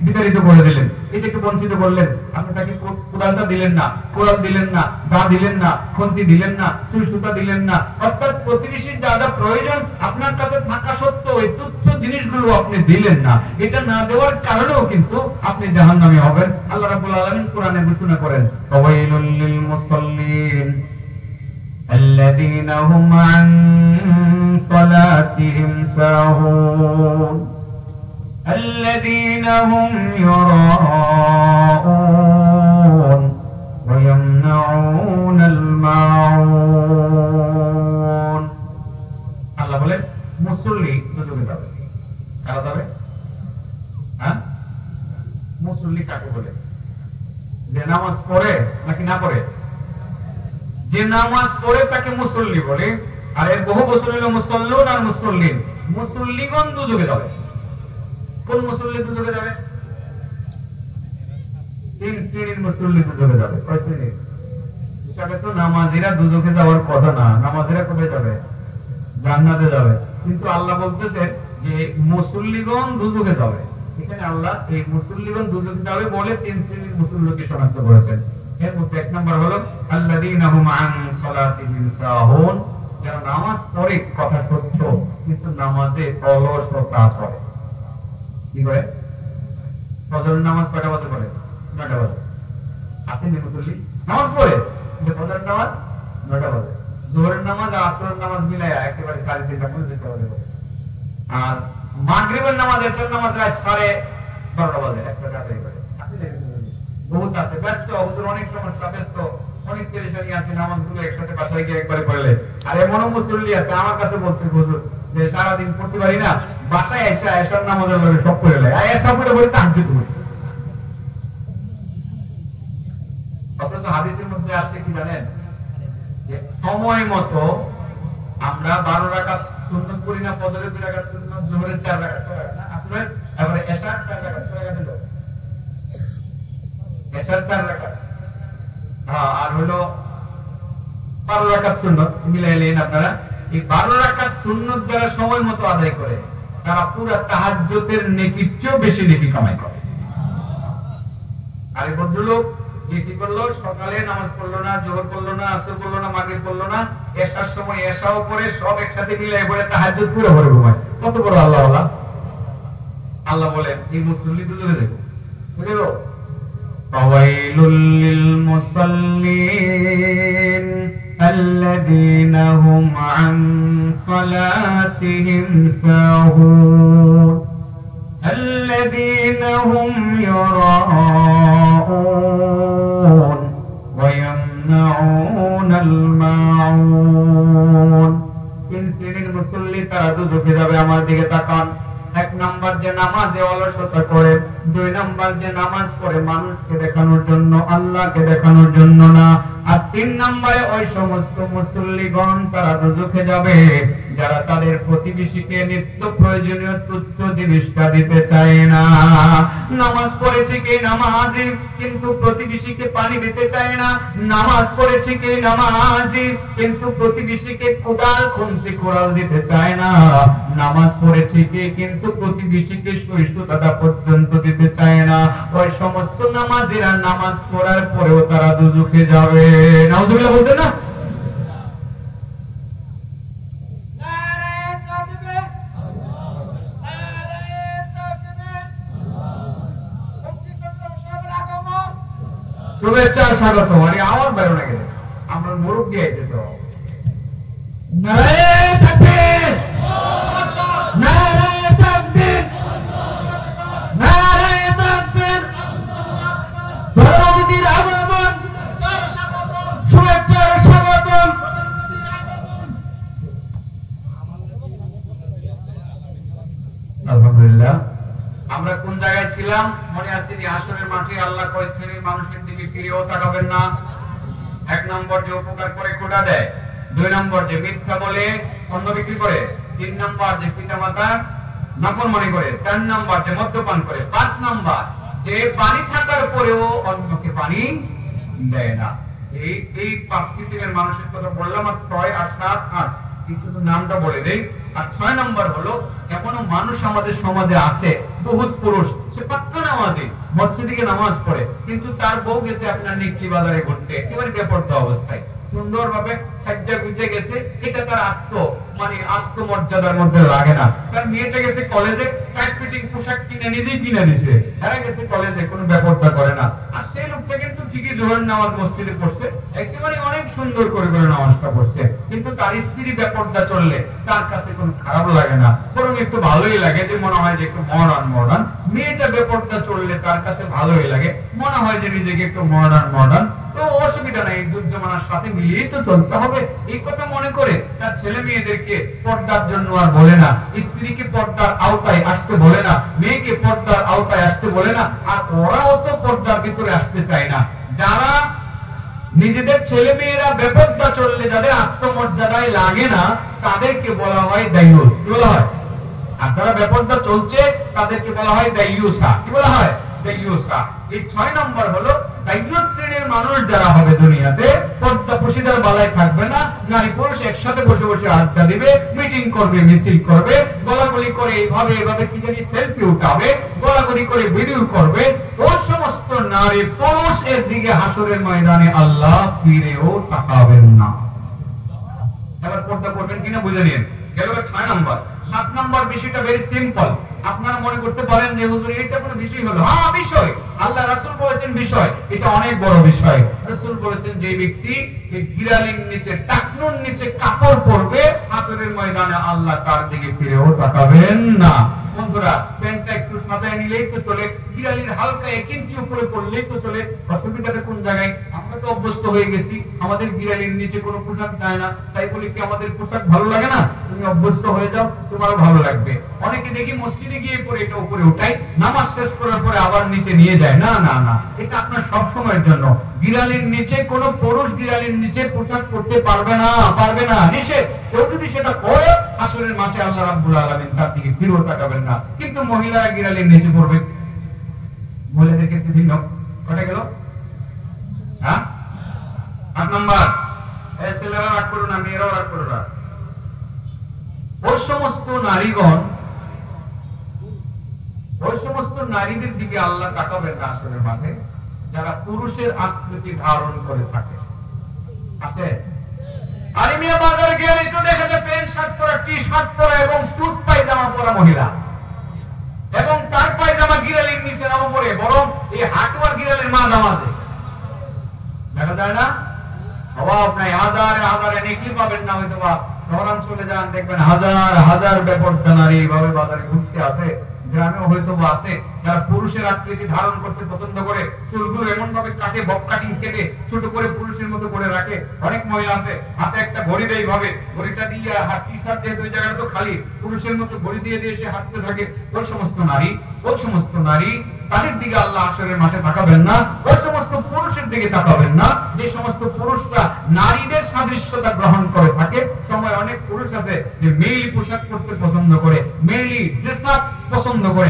বিতাড়িত করে দিলেন, এটা একটু বঞ্চিত করলেন। আপনি তাকে কুদালটা দিলেন না, কোড়াল দিলেন না, দা দিলেন না, খন্তি দিলেন না, সুই সুতা দিলেন না। অর্থাৎ প্রতিবেশীর যা যা প্রয়োজন আপনার কাছে থাকা সত্ত্বেও এই তুচ্ছ জিনিসগুলো আপনি দিলেন না। এটা না দেওয়ার কারণেও কিন্তু আপনি জাহান্নামী হবেন। আল্লাহ রাব্বুল আলামিন কোরআনে ঘোষণা করেন ওয়াইলুল লিল মুসাল্লিন الذين هم عن صلاتهم ساهون الذين هم يراءون ويمنعون الماعون। আল্লাহ বলেন মুসল্লি দুটোকে যাবে, কারা যাবে? হ্যাঁ, মুসল্লি কাকে বলে? যে নামাজ পড়ে নাকি না পড়ে? যে নামাজ পড়ে তাকে মুসল্লি বলে। আর এর বহু বছর হলো মুসল্লুন আর মুসল্লিন। মুসল্লিগণ দুযোগে যাবে। কোন মুসল্লি দুযোগে যাবে? 3 শ্রেণীর মুসল্লি দুযোগে যাবে। কয় শ্রেণীর? হিসাবে তো নামাজিরা দুযোগে যাওয়ার কথা না। নামাজিরা কোথায় যাবে? জান্নাতে যাবে। কিন্তু আল্লাহ বলতেছেন যে মুসল্লিগণ দুযোগে যাবে। এখানে আল্লাহ এই মুসল্লিগণ দুর্যোগে যাবে বলে তিন শ্রেণীর মুসল্লিকে শনাক্ত করেছেন। এর মধ্যে এক নম্বর হলো আল্লাযীনা হুম আন সালাতিহিম সাহুন, যারা নামাজ পড়ে কথা সত্য কিন্তু নামাজে অলসতা করে। কি করে? ফজরের নামাজ কয়টা বাজে পড়ে? 9টা বাজে। আসেন মুসল্লি নামাজ পড়ে কিন্তু ফজরের নামাজ 9টা বাজে। যোহরের নামাজ আর আসরের নামাজ মিলায়া একেবারে 3:30টা পর্যন্ত চলে যাবে। আর মাগরিবের নামাজ এশার নামাজ রাত 12:30 বাজে, একটা রাতে করে। বহুত আছে, ব্যস্ত, হুজুর অনেক সমস্যা, ব্যস্ত, অনেক পেরেশানি আছে, নামাজগুলো একসাথে বাসায় গিয়ে একবারে পড়লে। আর এমনও মুসল্লি আছে আমার কাছে বলছে হুজুর যে সারাদিন পড়তে পারি না, বাসায় এসে এশার নামাজের লগে সব করে লাই, এশা পড়ে পড়ে তাহাজ্জুদ পড়ি। অথচ হাদিসের মধ্যে আসছে কি জানেন, যে সময় মতো আমরা 12 রাকাত সুন্নাত করি না, ফজরের 2 রাকাত সুন্নাত, যোহরের 4 রাকাত, না আসরের, তারপরে এশার 4 রাকাত, 4 রাকাত হলো এশার 4 রাকাত, হ্যাঁ, আর হলো 12 রাকাত সুন্নাত মিলাইলেন আপনারা। এই 12 রাকাত সুন্নাত যারা সময় মতো আদায় করে তারা পুরো তাহাজ্জুদের নেকির চেয়েও বেশি নেকি কামাই করে। আর এই ভদ্রলোক কি করলো, সকালে নামাজ পড়লো না, যোহর পড়লো না, আসর পড়লো না, মাগরিব পড়লো না, এশার সময় এশাও পড়ে সব একসাথে মিলাই পড়ে তাহাজ্জুদ পুরো ভরে ঘুমায়। কত বড় আল্লাহ আল্লাহ। আল্লাহ বলেন এই মুসল্লি দুজনে দেখো, বুঝলো, ফাওয়াইলুল লিল মুসাল্লিন আল্লাযীনা হুম আন সালাতিহিম সাহুন الذين هم يراءون ويمنعون الماعون। তিন শ্রেণীর মুসল্লি তারা দুজকে যাবে। আমার দিকে তাকান। এক নাম্বার যে নামাজে অলসতা করে, 2 নাম্বার যে নামাজ পড়ে মানুষকে দেখানোর জন্য, আল্লাহকে দেখানোর জন্য না, আর 3 নম্বরে ওই সমস্ত মুসল্লিগণ তারা দুজকে যাবে যারা তাদের প্রতিবেশীকে নিত্য প্রয়োজনীয় তুচ্ছ জিনিসটা দিতে চায় না। নামাজ পড়েছে কি নামাজি কিন্তু প্রতিবেশীকে পানি দিতে চায় না, নামাজ পড়েছে কি নামাজি কিন্তু প্রতিবেশীকে কোদাল খুন্তি কোড়াল দিতে চায় না, নামাজ পড়েছে কি কিন্তু প্রতিবেশীকে সহিষ্ণুতা পর্যন্ত দিতে চায় না। ওই সমস্ত নামাজিরা নামাজ পড়ার পরেও তারা দুজকে যাবে। নাউজুবিল্লাহ বলতে না? শুভেচ্ছা স্বাগত। মানে আওয়াজ বেরো না গেলে আমরা মুরব্বী আইছে তো। নারায়ে তাকবীর, নারায়ে তাকবীর, নারায়ে তাকবীর। বড়দিনের আগমন, শুভেচ্ছা স্বাগতম। আলহামদুলিল্লাহ। আমরা কোন জায়গায় ছিলাম মনে আছে? যে হাসরের মাঠে আল্লাহ কয় শ্রেণীর মানুষের দিকে ফিরেও তাকাবেন না। 1 নম্বর যে উপকার করে খোটা দেয়, 2 নম্বর যে মিথ্যা বলে অন্ন বিক্রি করে, 3 নম্বর যে পিতামাতা নাফরমানি করে, 4 নম্বর যে মদ্যপান করে, 5 নম্বর যে পানি থাকার পরেও অন্যকে পানি দেয় না। এই 5 কিসিমের মানুষের কথা বললাম। আর 6 আর 7 8 কিন্তু নামটা বলে দেই। আর 6 নম্বর হলো এমনও মানুষ আমাদের সমাজে আছে, বহুত পুরুষ, সে পাক্কা নামাজি, মসজিদে গিয়ে নামাজ পড়ে কিন্তু তার বউ গেছে আপনার নেকি বাজারে ঘুরতে, একেবারে বেপরোয়া অবস্থায়, সুন্দরভাবে সাজ্জা গুজে গেছে। এটা তার আত্মমর্যাদার মধ্যে লাগে না। তার মেয়েটা গেছে কলেজে, টাইট ফিটিং পোশাক কিনে নিজেই কিনে দিছে, এরা গেছে কলেজে, কোনো বেপরোয়া করে না। আর সেই লোকটা কিন্তু ঠিকই জোহর নামাজ মসজিদে পড়ছে, একেবারে অনেক সুন্দর করে নামাজটা পড়ছে, কিন্তু তার স্ত্রী বেপরোয়া চললে তার কাছে কোনো খারাপ লাগে না, বরং একটু ভালোই লাগে, যে মনে হয় যে একটু মডার্ন। মেয়েটা বেপরোয়া চললে তার কাছে ভালোই লাগে, মনে হয় যে নিজেকে একটু মডার্ন। তো অসুবিধা নাই, যুগ জামানার সাথে মিলিয়ে তো চলতে হবে, এই কথা মনে করে তার ছেলে মেয়েদেরকে পর্দার জন্য আর বলে না, স্ত্রীকে পর্দার আওতায় আসতে বলে না, মেয়েকে পর্দার আওতায় আসতে বলে না, আর ওরাও তো পর্দার ভিতরে আসতে চায় না। যারা নিজেদের ছেলে মেয়েরা বেপর্দা চললে যাদের আত্মমর্যাদায় লাগে না তাদেরকে বলা হয় দায়ুস। কি বলা হয়? আর যারা বেপর্দা চলছে তাদেরকে বলা হয় দায়ুসা। কি বলা হয়? দায়ুসা। এই 6 নম্বর হলো শ্রেণীর মানুষ যারা হবে দুনিয়াতে পর্দা পুশিদার বালায় থাকবে না, নারী পুরুষ একসাথে বসে বসে আড্ডা দিবে, মিটিং করবে, মিছিল করবে, গলাগলি করে এইভাবে এইভাবে কি জানি সেলফি উঠাবে, গলাগলি করে ভিডিও করবে। ওই সমস্ত নারী পুরুষের দিকে হাসরের ময়দানে আল্লাহ ফিরেও তাকাবেন না। এবার পর্দা করবেন কিনা বুঝে নিন। গেল 6 নম্বর। 7 নম্বর বিষয়টা ভেরি সিম্পল। আপনারা মনে করতে পারেন যে হুজুর এটা কোনো বিষয় হলো। হ্যাঁ বিষয়, আল্লাহ রাসূল বলেছেন বিষয়, এটা অনেক বড় বিষয়। রাসূল বলেছেন যে ব্যক্তি এই গিরালির নিচে টাকনুর নিচে কাপড় পরবে হাসরের ময়দানে আল্লাহ তার দিকে ফিরেও তাকাবেন না। বন্ধুরা, প্যান্টটা একটু সাদায় নিলেই তো চলে, গিরালির হালকা 1 ইঞ্চি উপরে পড়লেই তো চলে, অসুবিধাটা কোন জায়গায়? আমরা তো অভ্যস্ত হয়ে গেছি, আমাদের গিরালির নিচে কোনো পোশাক যায় না, তাই বলি কি আমাদের পোশাক ভালো লাগে না? তুমি অভ্যস্ত হয়ে যাও, তোমারও ভালো লাগবে। অনেকে দেখি মসজিদে গিয়ে পরে এটা উপরে উঠাই, নামাজ শেষ করার পরে আবার নিচে নিয়ে যায়। না না না, এটা আপনার সব সময়ের জন্য। গিরালির নিচে কোনো পুরুষ গিরালির নিচে পোশাক পরতে পারবে না, পারবে না, নিষেধ। কেউ যদি সেটা করে হাসরের মাঠে আল্লাহ রাব্বুল আলামিন তার দিকে ফিরেও তাকাবেন না। কিন্তু মহিলারা গিরালির নিচে পড়বে, মহিলাদের ক্ষেত্রে ভিন্ন। কটা গেল? হ্যাঁ, 8 নম্বর। এই ছেলেরা রাগ করো না, মেয়েরাও রাগ করো না। ওই সমস্ত নারীগণ, ওই সমস্ত নারীদের দিকে আল্লাহ তাকাবেন না হাসরের মাঠে যারা পুরুষের আকৃতি ধারণ করে থাকে। আছে? আরে মিয়া, বাজারে গেলে তো দেখা যায় প্যান্ট শার্ট পরা, টি শার্ট পরা এবং চুজ পায়জামা পরা মহিলা, এবং তার পায়জামা গিরালির নিচে নামা পড়ে, বরং এই হাঁটুয়ার গিরালির মা জামা দেয়। দেখা যায় না? অভাব নাই, হাজারে হাজারে নেকলি পাবেন না। হয়তো বা শহরাঞ্চলে যান, দেখবেন হাজার হাজার বেপরদা নারী এইভাবে বাজারে ঘুরতে আছে। গ্রামেও হয়তো বা আছে যারা পুরুষের আকৃতি ধারণ করতে পছন্দ করে, চুলগুলো এমন ভাবে কাটে, বব কাটিং কেটে ছোট করে পুরুষের মতো করে রাখে। অনেক মহিলা আছে হাতে একটা ঘড়ি দেয়, এইভাবে ঘড়িটা দিয়ে হাত টি শার্ট দিয়ে দুই জায়গাটা তো খালি, পুরুষের মতো ঘড়ি দিয়ে দিয়ে সে হাঁটতে থাকে। ওই সমস্ত নারী, ওই সমস্ত নারী, তাদের দিকে আল্লাহ হাসরের মাঠে তাকাবেন না। ওই সমস্ত পুরুষের দিকে তাকাবেন না যে সমস্ত পুরুষরা নারীদের সাদৃশ্যতা গ্রহণ করে থাকে। সময় অনেক পুরুষ আছে যে মেইলি পোশাক পরতে পছন্দ করে, মেইলি ড্রেস আপ পছন্দ করে।